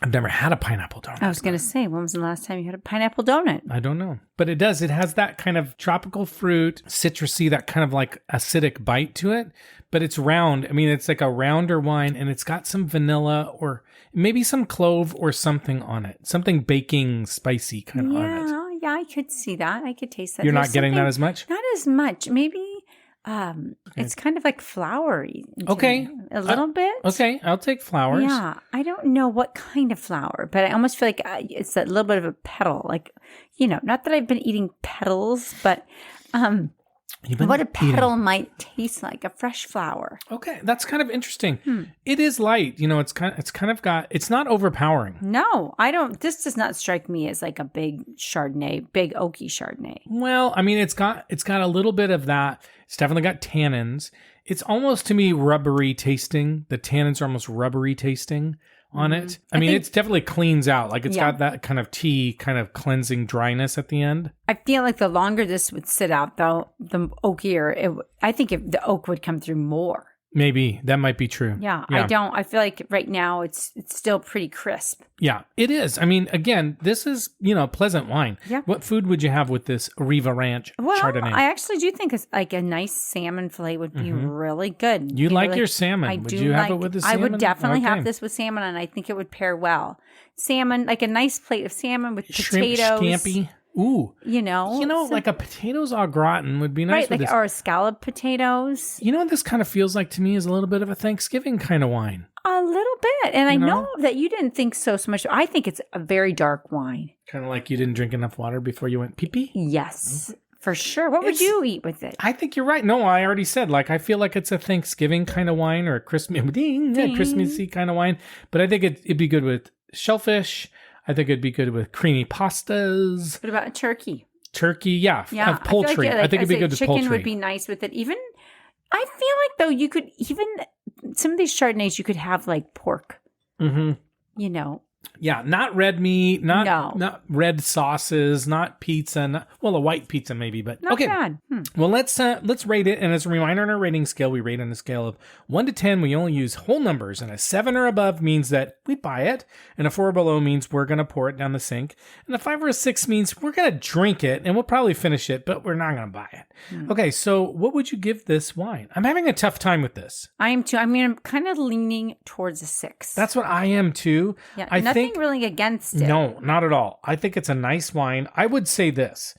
Speaker 1: I've never had a pineapple donut.
Speaker 2: I was going to say, when was the last time you had a pineapple donut?
Speaker 1: I don't know. But it does. It has that kind of tropical fruit, citrusy, that kind of like acidic bite to it. But it's round. I mean, it's like a rounder wine, and it's got some vanilla or maybe some clove or something on it. Something baking, spicy kind of on it.
Speaker 2: Yeah, I could see that. I could taste that.
Speaker 1: You're not getting that as much?
Speaker 2: Not as much. Maybe It's kind of like flowery.
Speaker 1: Okay.
Speaker 2: A little bit.
Speaker 1: Okay, I'll take flowers.
Speaker 2: Yeah. I don't know what kind of flower, but I almost feel like it's a little bit of a petal. Like, not that I've been eating petals, but what a petal might taste like, a fresh flower.
Speaker 1: Okay, that's kind of interesting. It is light. It's not overpowering.
Speaker 2: No, I don't. This does not strike me as like a big Chardonnay, big oaky Chardonnay.
Speaker 1: Well, I mean, it's got a little bit of that. It's definitely got tannins. It's almost to me rubbery tasting. The tannins are almost rubbery tasting on it. I mean, it's definitely cleans out. Like it's got that kind of tea, kind of cleansing dryness at the end.
Speaker 2: I feel like the longer this would sit out, though, the oakier. I think if the oak would come through more.
Speaker 1: Maybe that might be true.
Speaker 2: Yeah, I feel like right now it's still pretty crisp.
Speaker 1: Yeah, it is. I mean, again, this is, pleasant wine.
Speaker 2: Yeah.
Speaker 1: What food would you have with this Riva Ranch Chardonnay?
Speaker 2: I actually do think like a nice salmon fillet would be really good.
Speaker 1: You like your salmon. Would you have it with the salmon?
Speaker 2: I would definitely have this with salmon, and I think it would pair well. Salmon, like a nice plate of salmon with potatoes.
Speaker 1: Shrimp scampi. Ooh. Like a potatoes au gratin would be nice with this.
Speaker 2: Or scalloped potatoes.
Speaker 1: You know what this kind of feels like to me is a little bit of a Thanksgiving kind of wine.
Speaker 2: A little bit. And I know that you didn't think so much. I think it's a very dark wine.
Speaker 1: Kind of like you didn't drink enough water before you went pee-pee?
Speaker 2: Yes, for sure. What would you eat with it?
Speaker 1: I think you're right. No, I already said, I feel like it's a Thanksgiving kind of wine or a Christmassy kind of wine. But I think it'd be good with shellfish. I think it'd be good with creamy pastas.
Speaker 2: What about turkey?
Speaker 1: Turkey, yeah. Poultry. I think it'd be good with poultry.
Speaker 2: Chicken would be nice with it. Even, I feel like, though, you could, even some of these Chardonnays, you could have like pork. Mm-hmm.
Speaker 1: Yeah, not red meat, not red sauces, not pizza. A white pizza maybe, but
Speaker 2: not bad.
Speaker 1: Well, let's rate it. And as a reminder on our rating scale, we rate on a scale of 1 to 10. We only use whole numbers, and a 7 or above means that we buy it, and a 4 or below means we're going to pour it down the sink, and a 5 or a 6 means we're going to drink it, and we'll probably finish it, but we're not going to buy it. Okay, so what would you give this wine? I'm having a tough time with this.
Speaker 2: I am too. I mean, I'm kind of leaning towards a 6.
Speaker 1: That's what I am too.
Speaker 2: Yeah, nothing really against it.
Speaker 1: No, not at all. I think it's a nice wine. I would say this.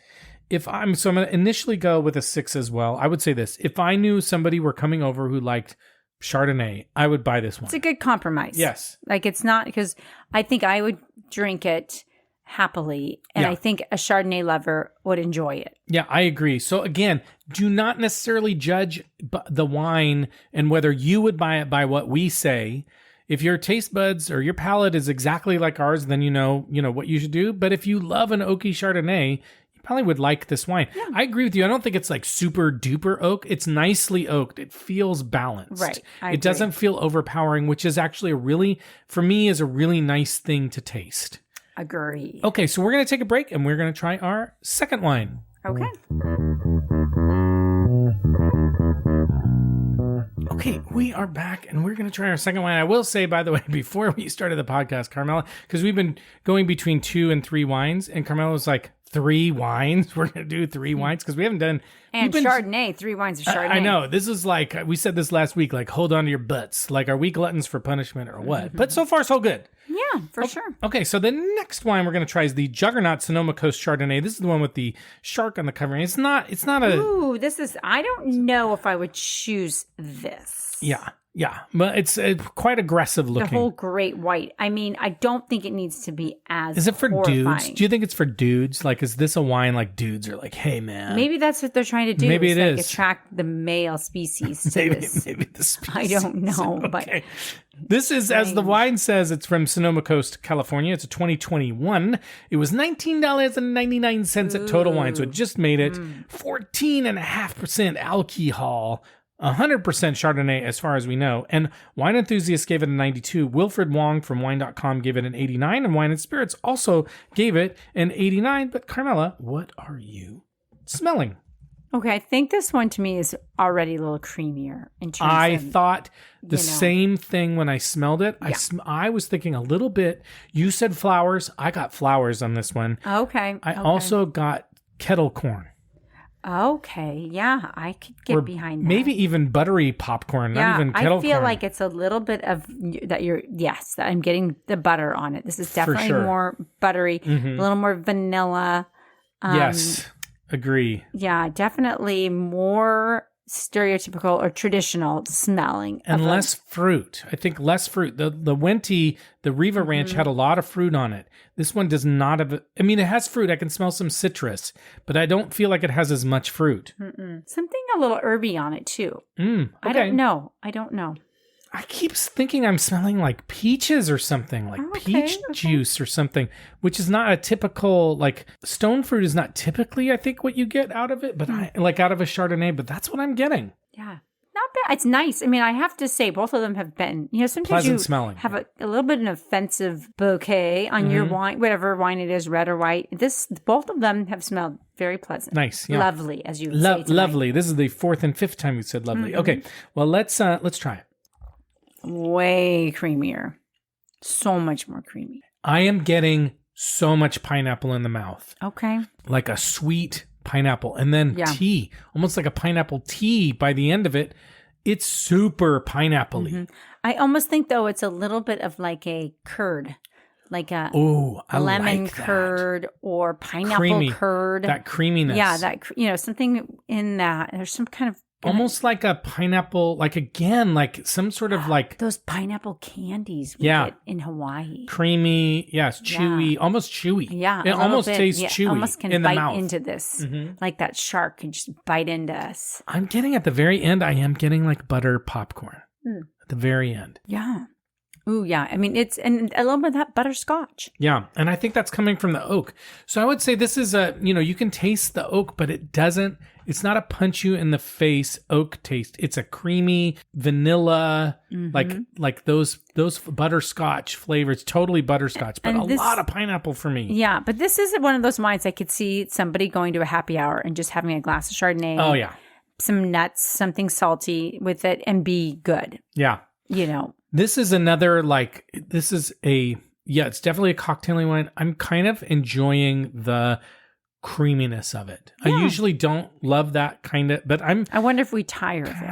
Speaker 1: I'm going to initially go with a 6 as well. I would say this. If I knew somebody were coming over who liked Chardonnay, I would buy this one.
Speaker 2: It's a good compromise.
Speaker 1: Yes.
Speaker 2: Like it's not, because I think I would drink it happily, and I think a Chardonnay lover would enjoy it. Yeah,
Speaker 1: I agree. So again, do not necessarily judge the wine and whether you would buy it by what we say. If your taste buds or your palate is exactly like ours, then you know what you should do. But if you love an oaky Chardonnay, you probably would like this wine. Yeah. I agree with you. I don't think it's like super duper oak. It's nicely oaked. It feels balanced.
Speaker 2: Right.
Speaker 1: It doesn't feel overpowering, which is actually for me, is a really nice thing to taste.
Speaker 2: Agree.
Speaker 1: Okay, so we're going to take a break and we're going to try our second wine.
Speaker 2: Okay.
Speaker 1: Okay, we are back and we're going to try our second wine. I will say, by the way, before we started the podcast, Carmela, because we've been going between 2 and 3 wines, and Carmela was like, 3 wines? We're going to do 3 wines? Because we haven't done...
Speaker 2: And Chardonnay, 3 wines of Chardonnay.
Speaker 1: I know. This is like, we said this last week, like, hold on to your butts. Like, are we gluttons for punishment or what? But so far, so good.
Speaker 2: Yeah, for sure.
Speaker 1: Okay, so the next wine we're going to try is the Juggernaut Sonoma Coast Chardonnay. This is the one with the shark on the cover. It's not a...
Speaker 2: Ooh, I don't know if I would choose this.
Speaker 1: Yeah, but it's quite aggressive looking.
Speaker 2: The whole great white. I mean, I don't think it needs to be as
Speaker 1: Is it for
Speaker 2: horrifying.
Speaker 1: Dudes? Do you think it's for dudes? Like, is this a wine like dudes are like, hey, man?
Speaker 2: Maybe that's what they're trying to do.
Speaker 1: Maybe it is.
Speaker 2: Attract the male species to this.
Speaker 1: Maybe the species.
Speaker 2: I don't know,
Speaker 1: okay.
Speaker 2: but...
Speaker 1: This is, as the wine says, it's from Sonoma Coast, California. It's a 2021. It was $19.99 at Total Wine, so it just made it 14.5% alcohol, 100% Chardonnay as far as we know. And Wine Enthusiast gave it a 92. Wilfred Wong from Wine.com gave it an 89. And Wine and Spirits also gave it an 89. But Carmela, what are you smelling?
Speaker 2: Okay, I think this one to me is already a little creamier in terms
Speaker 1: I
Speaker 2: of,
Speaker 1: thought the same thing when I smelled it.
Speaker 2: Yeah.
Speaker 1: I was thinking a little bit. You said flowers. I got flowers on this one.
Speaker 2: Okay.
Speaker 1: I also got kettle corn.
Speaker 2: Okay, yeah, I could get behind that.
Speaker 1: Maybe even buttery popcorn, not even kettle corn.
Speaker 2: I feel like it's a little bit of that I'm getting the butter on it. This is definitely more buttery, a little more vanilla.
Speaker 1: Yes. Agree.
Speaker 2: Yeah, definitely more stereotypical or traditional smelling.
Speaker 1: And less fruit. I think less fruit. The Wente, the Riva Ranch had a lot of fruit on it. This one does not have, I mean, it has fruit. I can smell some citrus, but I don't feel like it has as much fruit.
Speaker 2: Something a little herby on it too.
Speaker 1: Okay.
Speaker 2: I don't know.
Speaker 1: I keep thinking I'm smelling like peaches or something, like peach juice or something, which is not a typical, like stone fruit is not typically, I think, what you get out of it, but like out of a Chardonnay, but that's what I'm getting.
Speaker 2: Yeah. Not bad. It's nice. I mean, I have to say, both of them have been, sometimes
Speaker 1: pleasant
Speaker 2: you
Speaker 1: smelling.
Speaker 2: have a little bit of an offensive bouquet on your wine, whatever wine it is, red or white. Both of them have smelled very pleasant.
Speaker 1: Nice. Yeah.
Speaker 2: Lovely, as you would say tonight.
Speaker 1: Lovely. This is the 4th and 5th time you said lovely. Okay. Well, let's try it.
Speaker 2: Way creamier. So much more creamy.
Speaker 1: I am getting so much pineapple in the mouth.
Speaker 2: Okay.
Speaker 1: Like a sweet pineapple. And then tea. Almost like a pineapple tea by the end of it. It's super pineapple-y.
Speaker 2: I almost think, though, it's a little bit of like a curd. Like a lemon
Speaker 1: like
Speaker 2: curd or pineapple curd.
Speaker 1: That creaminess.
Speaker 2: Yeah, something in that. There's some kind of
Speaker 1: almost like a pineapple, like some sort of like
Speaker 2: those pineapple candies we get in Hawaii.
Speaker 1: Creamy, yes, chewy, almost chewy.
Speaker 2: Yeah,
Speaker 1: it almost tastes chewy
Speaker 2: almost can
Speaker 1: in the
Speaker 2: bite
Speaker 1: mouth.
Speaker 2: into this, like that shark can just bite into us.
Speaker 1: I'm getting at the very end. I am getting like butter popcorn at the very end.
Speaker 2: Yeah. Ooh, yeah. I mean, and a little bit of that butterscotch.
Speaker 1: Yeah. And I think that's coming from the oak. So I would say this is you can taste the oak, but it's not a punch you in the face oak taste. It's a creamy vanilla, like those butterscotch flavors, totally butterscotch, but lot of pineapple for me.
Speaker 2: Yeah. But this is one of those wines I could see somebody going to a happy hour and just having a glass of Chardonnay.
Speaker 1: Oh, yeah.
Speaker 2: Some nuts, something salty with it and be good.
Speaker 1: Yeah. This is another, it's definitely a cocktailing wine. I'm kind of enjoying the creaminess of it. Yeah. I usually don't love that kind of, but I wonder
Speaker 2: if we tire of it.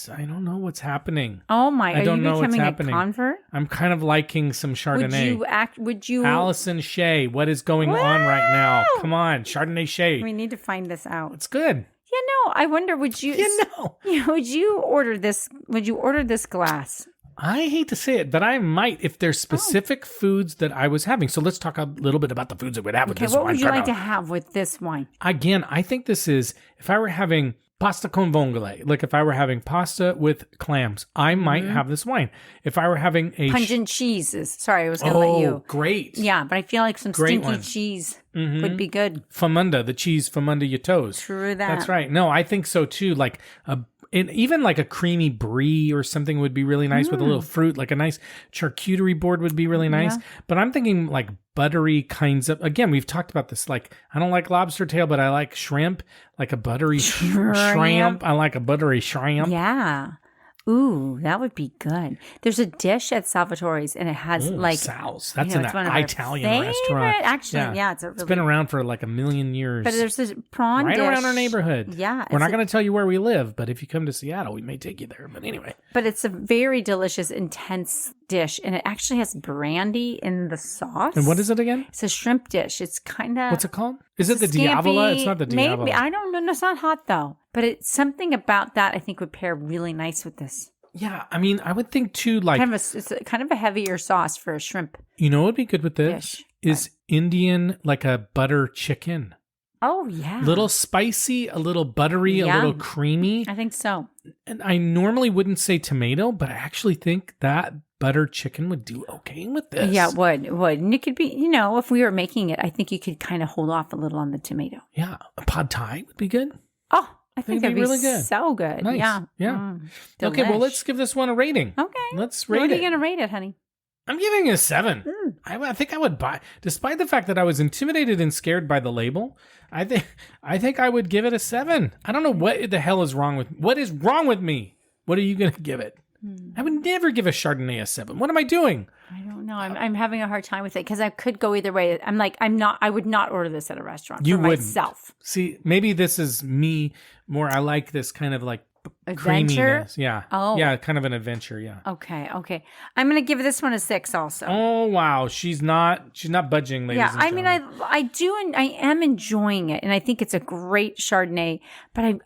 Speaker 1: I don't know what's happening.
Speaker 2: Oh my,
Speaker 1: I don't know what's
Speaker 2: happening. A convert?
Speaker 1: I'm kind of liking some Chardonnay.
Speaker 2: Would you?
Speaker 1: Allison Shea, what is going on right now? Come on, Chardonnay Shea.
Speaker 2: We need to find this out.
Speaker 1: It's good.
Speaker 2: Yeah, no, I wonder, would you order this glass?
Speaker 1: I hate to say it, but I might if there's specific foods that I was having. So let's talk a little bit about the foods that we'd have with this wine.
Speaker 2: What would you like to have with this wine?
Speaker 1: Again, I think this is, if I were having pasta con vongole, like if I were having pasta with clams, I might have this wine. If I were having a
Speaker 2: pungent cheeses. Sorry, I was going to let you.
Speaker 1: Oh, great.
Speaker 2: Yeah, but I feel like some stinky cheese would be good.
Speaker 1: Famunda, the cheese famunda your toes.
Speaker 2: True that.
Speaker 1: That's right. No, I think so too. Like even like a creamy brie or something would be really nice with a little fruit. Like a nice charcuterie board would be really nice. Yeah. But I'm thinking like buttery kinds of, again, we've talked about this. Like, I don't like lobster tail, but I like shrimp, like a buttery shrimp. I like a buttery shrimp.
Speaker 2: Yeah. Ooh, that would be good. There's a dish at Salvatore's, and it has
Speaker 1: Sal's. That's an Italian restaurant.
Speaker 2: Actually,
Speaker 1: it's been around for like 1,000,000 years.
Speaker 2: But there's this prawn dish
Speaker 1: right around our neighborhood.
Speaker 2: Yeah,
Speaker 1: we're not going to tell you where we live, but if you come to Seattle, we may take you there. But anyway,
Speaker 2: it's a very delicious, intense dish, and it actually has brandy in the sauce.
Speaker 1: And what is it again?
Speaker 2: It's a shrimp dish. It's kind of
Speaker 1: what's it called? Is it the diavola? It's not the diavola.
Speaker 2: Maybe I don't know. It's not hot though. But it's something about that I think would pair really nice with this.
Speaker 1: Yeah, I mean, I would think too, like
Speaker 2: it's kind of a heavier sauce for a shrimp.
Speaker 1: You know what would be good with this is Indian, like a butter chicken.
Speaker 2: Oh yeah,
Speaker 1: little spicy, a little buttery, a little creamy.
Speaker 2: I think so.
Speaker 1: And I normally wouldn't say tomato, but I actually think that butter chicken would do okay with this.
Speaker 2: Yeah, it would. And it could be, if we were making it, I think you could kind of hold off a little on the tomato.
Speaker 1: Yeah, a pad thai would be good.
Speaker 2: Oh. I think that'd be really good. So good.
Speaker 1: Nice. Yeah. Okay, well, let's give this one a rating.
Speaker 2: Okay.
Speaker 1: Let's rate it.
Speaker 2: What are you going to rate it, honey?
Speaker 1: I'm giving it a 7. I think I would buy, despite the fact that I was intimidated and scared by the label, I think I would give it a 7. I don't know what the hell is wrong with me. What are you going to give it? I would never give a Chardonnay a 7. What am I doing?
Speaker 2: I don't know. I'm having a hard time with it because I could go either way. I would not order this at a restaurant for myself.
Speaker 1: See, maybe this is me more. I like this kind of like
Speaker 2: adventure.
Speaker 1: Creaminess. Yeah.
Speaker 2: Oh.
Speaker 1: Yeah, kind of an adventure. Yeah.
Speaker 2: Okay. I'm going to give this one a 6 also.
Speaker 1: Oh, wow. She's not budging, ladies and gentlemen.
Speaker 2: I mean, I do, and I am enjoying it. And I think it's a great Chardonnay, but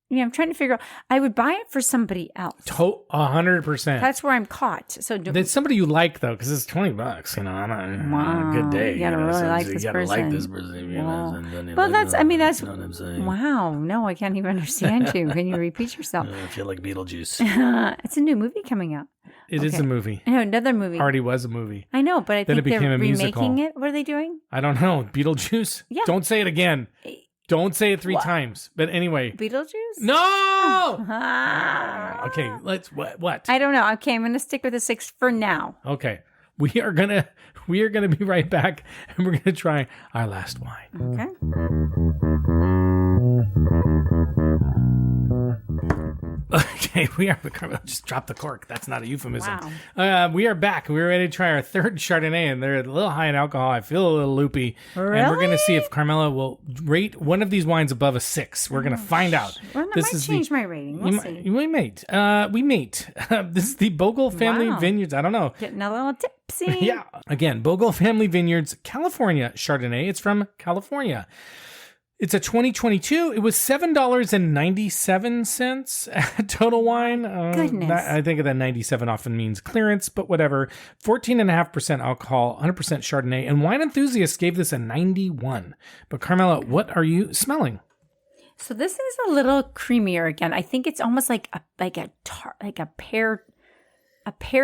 Speaker 2: I'm trying to figure out. I would buy it for somebody else.
Speaker 1: 100%.
Speaker 2: That's where I'm caught. So
Speaker 1: It's somebody you like though, because it's $20. On a good day.
Speaker 2: You gotta really like this person.
Speaker 1: Like this person.
Speaker 2: Well, that's. You know what I'm saying? Wow. No, I can't even understand you. Can you repeat yourself?
Speaker 1: I feel like Beetlejuice.
Speaker 2: It's a new movie coming out.
Speaker 1: It is a movie.
Speaker 2: I know, another movie.
Speaker 1: Already was a movie.
Speaker 2: I know, but I think they're
Speaker 1: a
Speaker 2: remaking
Speaker 1: musical.
Speaker 2: it. What are they doing?
Speaker 1: I don't know. Beetlejuice?
Speaker 2: Yeah.
Speaker 1: Don't say it again. Don't say it 3 times. But anyway.
Speaker 2: Beetlejuice?
Speaker 1: No! Okay, let's what?
Speaker 2: I don't know. Okay, I'm gonna stick with the 6 for now.
Speaker 1: Okay. We are gonna be right back, and we're gonna try our last wine.
Speaker 2: Okay.
Speaker 1: Okay, we are. Just drop the cork. That's not a euphemism. Wow. We are back. We're ready to try our 3rd Chardonnay, and they're a little high in alcohol. I feel a little loopy.
Speaker 2: Really?
Speaker 1: And we're going to see if Carmela will rate one of these wines above a 6. We're going to find out.
Speaker 2: Well, that might change my rating. We'll see.
Speaker 1: We mate. This is the Bogle family Vineyards. I don't know.
Speaker 2: Getting a little tipsy.
Speaker 1: Yeah. Again, Bogle family Vineyards, California Chardonnay. It's from California. It's a 2022. It was $7.97 total wine.
Speaker 2: Goodness.
Speaker 1: I think that 97 often means clearance, but whatever. 14.5% alcohol, 100% Chardonnay, and wine enthusiasts gave this a 91. But Carmela, what are you smelling?
Speaker 2: So this is a little creamier again. I think it's almost like a pear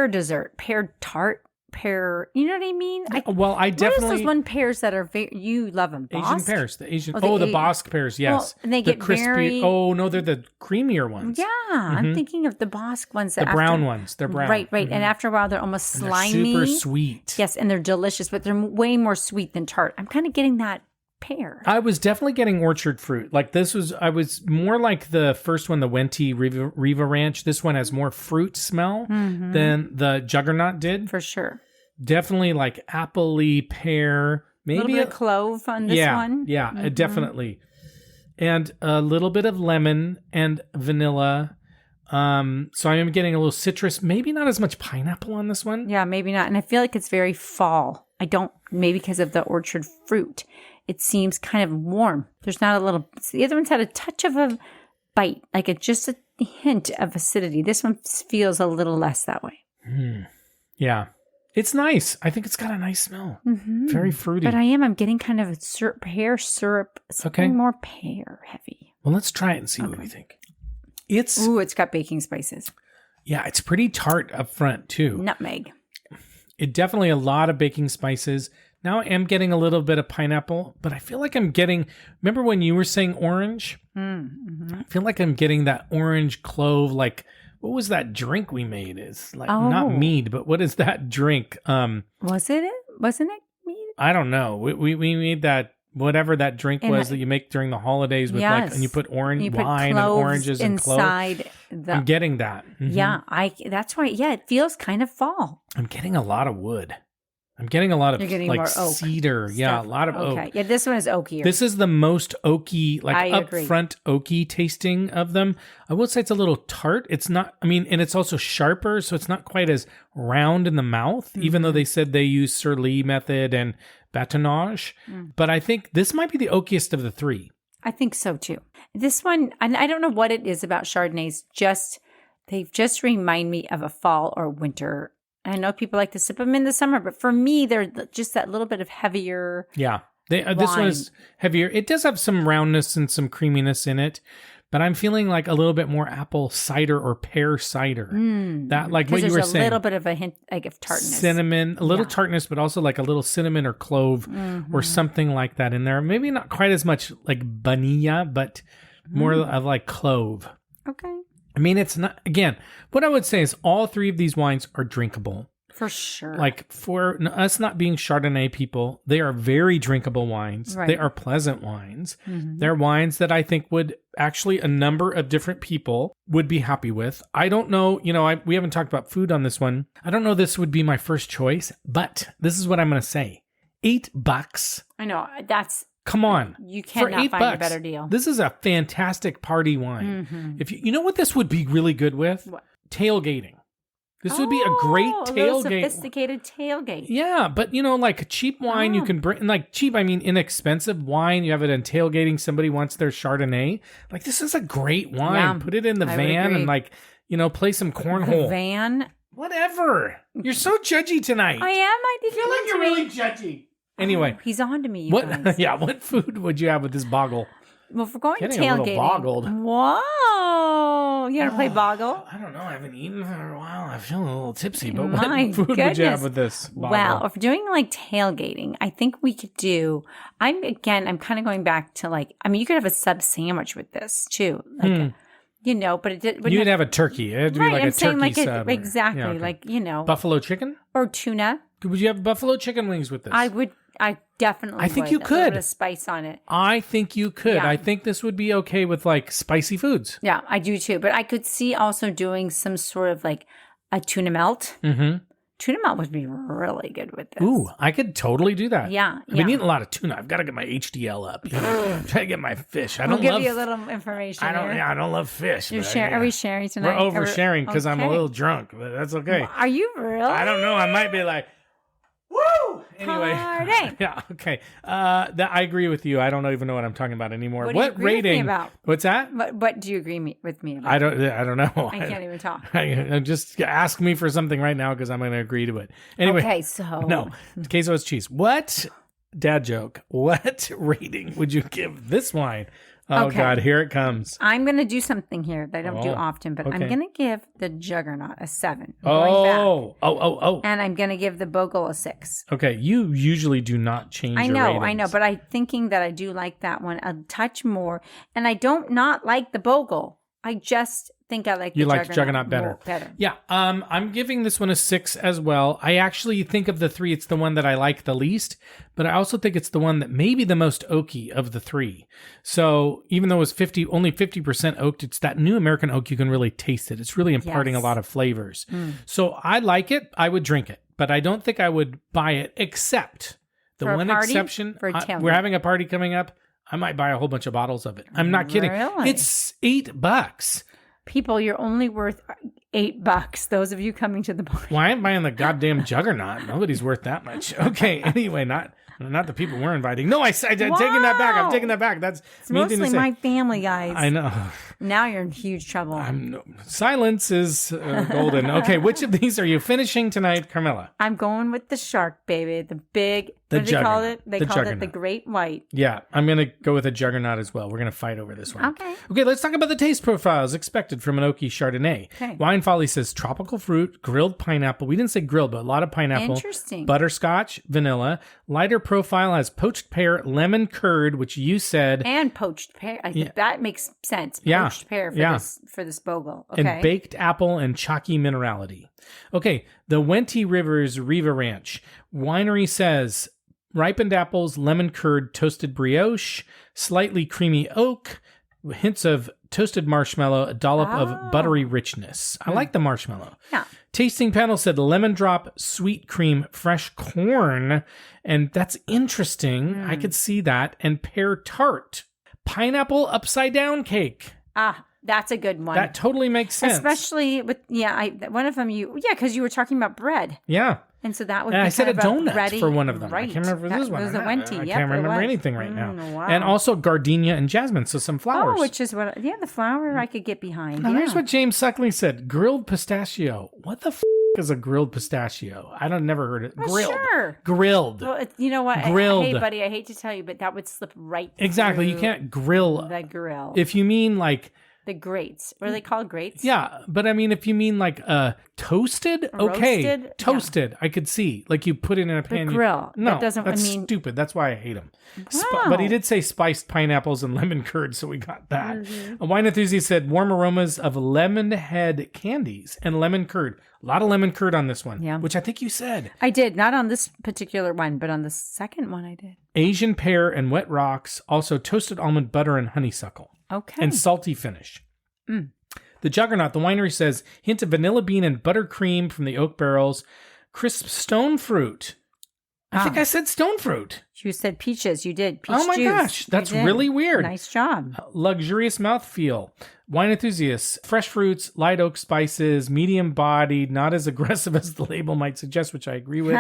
Speaker 2: dessert, pear tart. Pear, you know what I mean?
Speaker 1: Well, I definitely.
Speaker 2: What is those one pears that are you love them?
Speaker 1: Asian pears, the Bosque pears, yes.
Speaker 2: Well, and they get
Speaker 1: crispy.
Speaker 2: Very.
Speaker 1: Oh no, they're the creamier ones.
Speaker 2: Yeah, I'm thinking of the Bosque ones.
Speaker 1: The brown ones. They're brown.
Speaker 2: Right. And after a while, they're almost slimy.
Speaker 1: They're super sweet.
Speaker 2: Yes, and they're delicious, but they're way more sweet than tart. I'm kind of getting that pear.
Speaker 1: I was definitely getting orchard fruit. I was more like the first one, the Wente Riva Ranch. This one has more fruit smell than the Juggernaut did.
Speaker 2: For sure.
Speaker 1: Definitely like apple-y, pear. Maybe
Speaker 2: a little bit of clove on this one.
Speaker 1: Yeah, definitely. And a little bit of lemon and vanilla. So I am getting a little citrus. Maybe not as much pineapple on this one.
Speaker 2: Yeah, maybe not. And I feel like it's very fall. Maybe because of the orchard fruit. It seems kind of warm. There's not a little. The other one's had a touch of a bite, like just a hint of acidity. This one feels a little less that way.
Speaker 1: Yeah. It's nice. I think it's got a nice smell. Very fruity.
Speaker 2: But I'm getting kind of a pear syrup. Something more pear heavy.
Speaker 1: Well, let's try it and see what we think. It's
Speaker 2: got baking spices.
Speaker 1: Yeah, it's pretty tart up front too.
Speaker 2: Nutmeg.
Speaker 1: It definitely a lot of baking spices. Now I am getting a little bit of pineapple, but I feel like I'm getting, remember when you were saying orange? I feel like I'm getting that orange clove, like, what was that drink we made? It's like not mead, but what is that drink?
Speaker 2: Wasn't it mead?
Speaker 1: I don't know. We made that, whatever that drink was that you make during the holidays with and you put wine and oranges and
Speaker 2: inside
Speaker 1: cloves. I'm getting that.
Speaker 2: Yeah, that's why. Yeah, it feels kind of fall.
Speaker 1: I'm getting a lot of wood. I'm getting a lot of like cedar.
Speaker 2: Stuff.
Speaker 1: Yeah, a lot of oak.
Speaker 2: Yeah, this one is oakier.
Speaker 1: This is the most oaky, like upfront oaky tasting of them. I will say it's a little tart. It's not, and it's also sharper, so it's not quite as round in the mouth, even though they said they use Sir Lee method and batonnage. But I think this might be the oakiest of the 3.
Speaker 2: I think so too. This one, and I don't know what it is about Chardonnays, they just remind me of a fall or winter. I know people like to sip them in the summer, but for me, they're just that little bit of heavier. Yeah,
Speaker 1: this one is heavier. It does have some roundness and some creaminess in it, but I'm feeling like a little bit more apple cider or pear cider. That, like what you were saying,
Speaker 2: there's a little bit of a hint like of tartness,
Speaker 1: cinnamon, a little tartness, but also like a little cinnamon or clove or something like that in there. Maybe not quite as much like vanilla, but more of like clove.
Speaker 2: Okay.
Speaker 1: It's not, again, what I would say is all 3 of these wines are drinkable.
Speaker 2: For sure.
Speaker 1: Like for us not being Chardonnay people, they are very drinkable wines. Right. They are pleasant wines. They're wines that I think would actually a number of different people would be happy with. I don't know, we haven't talked about food on this one. I don't know this would be my first choice, but this is what I'm going to say. $8.
Speaker 2: I know, that's...
Speaker 1: Come on.
Speaker 2: You cannot find a better deal.
Speaker 1: This is a fantastic party wine. If you know what this would be really good with?
Speaker 2: What?
Speaker 1: Tailgating. This would be a great
Speaker 2: a little
Speaker 1: tailgate.
Speaker 2: sophisticated tailgate.
Speaker 1: Yeah, but like cheap wine, you can bring, like cheap, I mean inexpensive wine. You have it in tailgating. Somebody wants their Chardonnay. Like this is a great wine.
Speaker 2: Yeah,
Speaker 1: Put it in the van and play some cornhole.
Speaker 2: The van.
Speaker 1: Whatever. You're so judgy tonight.
Speaker 2: I am. I
Speaker 1: feel like you're really judgy. Anyway,
Speaker 2: he's on to me. Guys.
Speaker 1: Yeah. What food would you have with this Bogle?
Speaker 2: Well, if we're going
Speaker 1: Getting
Speaker 2: tailgating.
Speaker 1: a little boggled.
Speaker 2: Whoa. You want to play Bogle?
Speaker 1: I don't know. I haven't even for a while. I feel a little tipsy. But
Speaker 2: My
Speaker 1: what food would you have with this Bogle?
Speaker 2: Well, if we're doing like tailgating, I think we could do. I'm kind of going back to you could have a sub sandwich with this too. But it did.
Speaker 1: You'd have a turkey. It'd be like a turkey sub.
Speaker 2: Exactly.
Speaker 1: Yeah, okay. Buffalo chicken?
Speaker 2: Or tuna.
Speaker 1: Would you have buffalo chicken wings with this?
Speaker 2: I would. I definitely
Speaker 1: I think
Speaker 2: would.
Speaker 1: you
Speaker 2: A
Speaker 1: could.
Speaker 2: little bit of spice on it.
Speaker 1: I think you could.
Speaker 2: Yeah.
Speaker 1: I think this would be okay with like spicy foods.
Speaker 2: Yeah, I do too. But I could see also doing some sort of like a tuna melt.
Speaker 1: Mm-hmm.
Speaker 2: Tuna melt would be really good with this.
Speaker 1: Ooh, I could totally do that.
Speaker 2: Yeah.
Speaker 1: I've been eating a lot of tuna. I've got to get my HDL up. Try to get my fish. I'll
Speaker 2: give you a little information.
Speaker 1: I don't love fish.
Speaker 2: Are we sharing tonight?
Speaker 1: We're oversharing because I'm a little drunk, but that's okay.
Speaker 2: Are you really?
Speaker 1: I don't know. I might be like, woo! Anyway. Yeah, okay. I agree with you. I don't even know what I'm talking about anymore.
Speaker 2: What
Speaker 1: rating?
Speaker 2: with me about?
Speaker 1: What's that?
Speaker 2: What do you agree with me about?
Speaker 1: I don't know.
Speaker 2: I can't even talk.
Speaker 1: Just ask me for something right now because I'm going to agree to it. Anyway.
Speaker 2: Okay, so.
Speaker 1: No. Queso is cheese. What, dad joke, what rating would you give this wine? Oh, okay. God, here it comes.
Speaker 2: I'm going to do something here that I don't do often, but I'm going to give the Juggernaut a 7.
Speaker 1: Oh.
Speaker 2: And I'm going to give the Bogle a 6.
Speaker 1: Okay, you usually do not change your ratings.
Speaker 2: I know, but I'm thinking that I do like that one a touch more. And I don't not like the Bogle. I just think I like the
Speaker 1: Juggernaut better. Yeah, I'm giving this one a 6 as well. I actually think of the 3, it's the one that I like the least, but I also think it's the one that may be the most oaky of the 3. So even though it was only 50% oaked, it's that new American oak. You can really taste it. It's really imparting a lot of flavors. So I like it. I would drink it, but I don't think I would buy it, except the one exception. We're having a party coming up. I might buy a whole bunch of bottles of it. I'm not kidding.
Speaker 2: Really?
Speaker 1: It's $8.
Speaker 2: People, you're only worth $8. Those of you coming to the party.
Speaker 1: Well, I ain't buying the goddamn Juggernaut. Nobody's worth that much. Okay. Anyway, not the people we're inviting. No, I'm taking that back. I'm taking that back. That's
Speaker 2: it's mostly my family, guys.
Speaker 1: I know.
Speaker 2: Now you're in huge trouble.
Speaker 1: Silence is golden. Okay, which of these are you finishing tonight, Carmela?
Speaker 2: I'm going with the shark, baby. The big. What did they call it? They called it the Great White.
Speaker 1: Yeah, I'm going to go with a Juggernaut as well. We're going to fight over this one.
Speaker 2: Okay,
Speaker 1: let's talk about the taste profiles expected from an Oaky Chardonnay.
Speaker 2: Okay.
Speaker 1: Wine Folly says tropical fruit, grilled pineapple. We didn't say grilled, but a lot of pineapple.
Speaker 2: Interesting.
Speaker 1: Butterscotch, vanilla. Lighter profile has poached pear, lemon curd, which you said.
Speaker 2: And poached pear. I think that makes sense. Poached pear for this Bogle. Okay.
Speaker 1: And baked apple and chalky minerality. Okay, the Wente River's Riva Ranch. Winery says ripened apples, lemon curd, toasted brioche, slightly creamy oak, hints of toasted marshmallow, a dollop of buttery richness. I like the marshmallow.
Speaker 2: Yeah.
Speaker 1: Tasting panel said lemon drop, sweet cream, fresh corn, and that's interesting. I could see that. And pear tart, pineapple upside down cake.
Speaker 2: That's a good one.
Speaker 1: That totally makes sense.
Speaker 2: Especially with, one of them because you were talking about bread.
Speaker 1: Yeah.
Speaker 2: And so that would be
Speaker 1: I said a donut for one of them.
Speaker 2: Right.
Speaker 1: I can't remember this one.
Speaker 2: It was a Wente.
Speaker 1: I can't remember anything right now.
Speaker 2: Wow.
Speaker 1: And also gardenia and jasmine, so some flowers.
Speaker 2: Oh, which is what, the flower I could get behind.
Speaker 1: Now, here's what James Suckley said. Grilled pistachio. What the is a grilled pistachio? I don't never heard it. Grilled.
Speaker 2: Sure.
Speaker 1: Grilled.
Speaker 2: Well, you know what?
Speaker 1: Grilled.
Speaker 2: Hey, buddy, I hate to tell you, but that would slip right
Speaker 1: Exactly. You can't grill.
Speaker 2: The grill.
Speaker 1: If you mean like
Speaker 2: the grates. What are they called? Grates?
Speaker 1: Yeah. But I mean, if you mean like toasted, okay.
Speaker 2: Roasted?
Speaker 1: Toasted, yeah. I could see. Like you put it in a pan.
Speaker 2: The grill.
Speaker 1: No, that's stupid. That's why I hate them.
Speaker 2: Wow.
Speaker 1: But he did say spiced pineapples and lemon curd, so we got that. A wine enthusiast said warm aromas of lemon head candies and lemon curd. A lot of lemon curd on this one, which I think you said.
Speaker 2: I did. Not on this particular one, but on the second one I did.
Speaker 1: Asian pear and wet rocks, also toasted almond butter and honeysuckle.
Speaker 2: Okay.
Speaker 1: And salty finish. The Juggernaut, the winery says, hint of vanilla bean and buttercream from the oak barrels. Crisp stone fruit. I think I said stone fruit.
Speaker 2: You said peaches. You did. Peach
Speaker 1: oh my
Speaker 2: juice.
Speaker 1: gosh. That's really weird.
Speaker 2: Nice job.
Speaker 1: Luxurious mouthfeel. Wine enthusiasts, fresh fruits, light oak spices, medium bodied, not as aggressive as the label might suggest, which I agree with.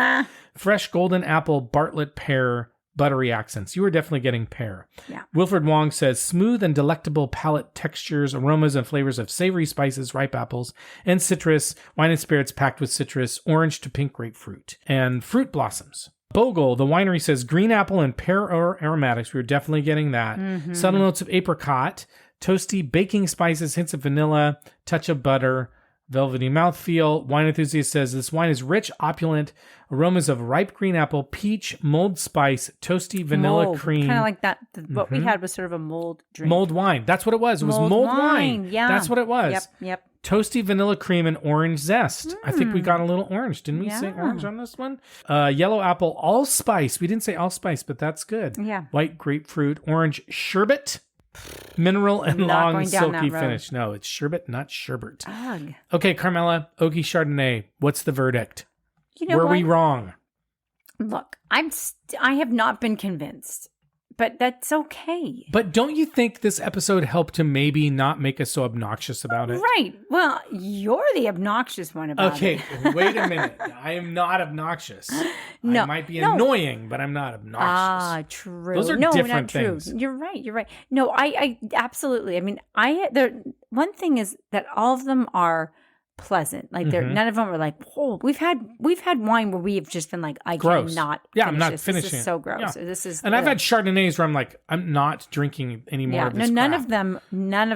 Speaker 1: Fresh golden apple, Bartlett pear, buttery accents. You are definitely getting pear.
Speaker 2: Yeah.
Speaker 1: Wilfred Wong says smooth and delectable palate textures, aromas and flavors of savory spices, ripe apples, and citrus. Wine and spirits packed with citrus, orange to pink grapefruit, and fruit blossoms. Bogle, the winery, says green apple and pear aromatics. We're definitely getting that. Subtle notes of apricot, toasty baking spices, hints of vanilla, touch of butter, velvety mouthfeel. Wine enthusiast says this wine is rich, opulent, aromas of ripe green apple, peach, mulled spice, toasty vanilla cream.
Speaker 2: Kind of like that. What we had was sort of a mulled drink.
Speaker 1: Mulled wine. That's what it was. It was mulled wine.
Speaker 2: Yeah.
Speaker 1: That's what it was.
Speaker 2: Yep.
Speaker 1: Toasty vanilla cream and orange zest. I think we got a little orange. Didn't we say orange on this one? Yellow apple, allspice. We didn't say allspice, but that's good.
Speaker 2: Yeah.
Speaker 1: White grapefruit, orange sherbet. Mineral and long silky finish. No, it's sherbet, not sherbet.
Speaker 2: Ugh.
Speaker 1: Okay, Carmela, Oaky Chardonnay. What's the verdict?
Speaker 2: You know
Speaker 1: Were
Speaker 2: what?
Speaker 1: we wrong?
Speaker 2: Look, I have not been convinced, but that's okay.
Speaker 1: But don't you think this episode helped to maybe not make us so obnoxious about it?
Speaker 2: Right. Well, you're the obnoxious one about it.
Speaker 1: Okay, wait a minute. I am not obnoxious.
Speaker 2: No,
Speaker 1: I might be annoying, but I'm not obnoxious.
Speaker 2: Ah, true.
Speaker 1: Those are
Speaker 2: not
Speaker 1: different
Speaker 2: true.
Speaker 1: things.
Speaker 2: You're right. No, I absolutely. I mean, one thing is that all of them are pleasant. Like none of them are like, oh, we've had wine where we have just been like, I
Speaker 1: gross.
Speaker 2: cannot.
Speaker 1: Yeah,
Speaker 2: finish
Speaker 1: I'm not
Speaker 2: this.
Speaker 1: finishing.
Speaker 2: This is so
Speaker 1: it.
Speaker 2: gross.
Speaker 1: Yeah.
Speaker 2: This is.
Speaker 1: And I've had Chardonnays where I'm like, I'm not drinking any more of this.
Speaker 2: None
Speaker 1: crap.
Speaker 2: of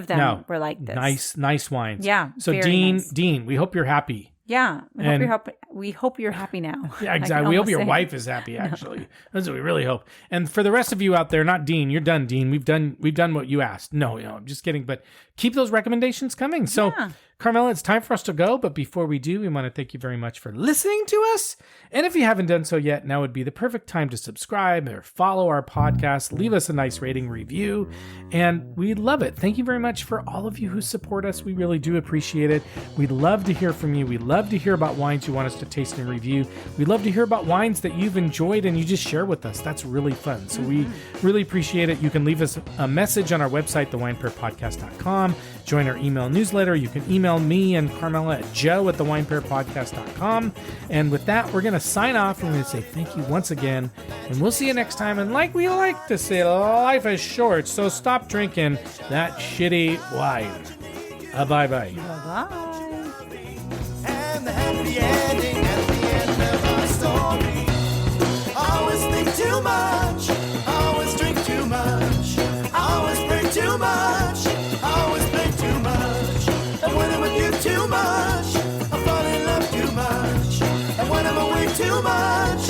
Speaker 2: them were like this.
Speaker 1: Nice wines.
Speaker 2: Yeah.
Speaker 1: So
Speaker 2: very
Speaker 1: Dean,
Speaker 2: nice.
Speaker 1: We hope you're happy.
Speaker 2: Yeah, we hope you're happy now.
Speaker 1: Yeah, exactly. We hope your wife is happy. Actually, that's what we really hope. And for the rest of you out there, not Dean, you're done. Dean, we've done what you asked. No, I'm just kidding. But keep those recommendations coming. So, Carmela, it's time for us to go. But before we do, we want to thank you very much for listening to us. And if you haven't done so yet, now would be the perfect time to subscribe or follow our podcast. Leave us a nice rating review, and we love it. Thank you very much for all of you who support us. We really do appreciate it. We'd love to hear from you. We love to hear about wines you want us to taste and review. We'd love to hear about wines that you've enjoyed and you just share with us. That's really fun. So we really appreciate it. You can leave us a message on our website, thewinepairpodcast.com. Join our email newsletter. You can email me and Carmela at joe@thewinepairpodcast.com. And with that, we're going to sign off. We're going to say thank you once again. And we'll see you next time. And like we like to say, life is short. So stop drinking that shitty wine. Bye-bye.
Speaker 2: Bye-bye.
Speaker 3: And the happy ending at the end of our story. Always think too much, always drink too much, always drink too much, always think too much. And when I'm with you too much, I fall in love too much. And when I'm away too much,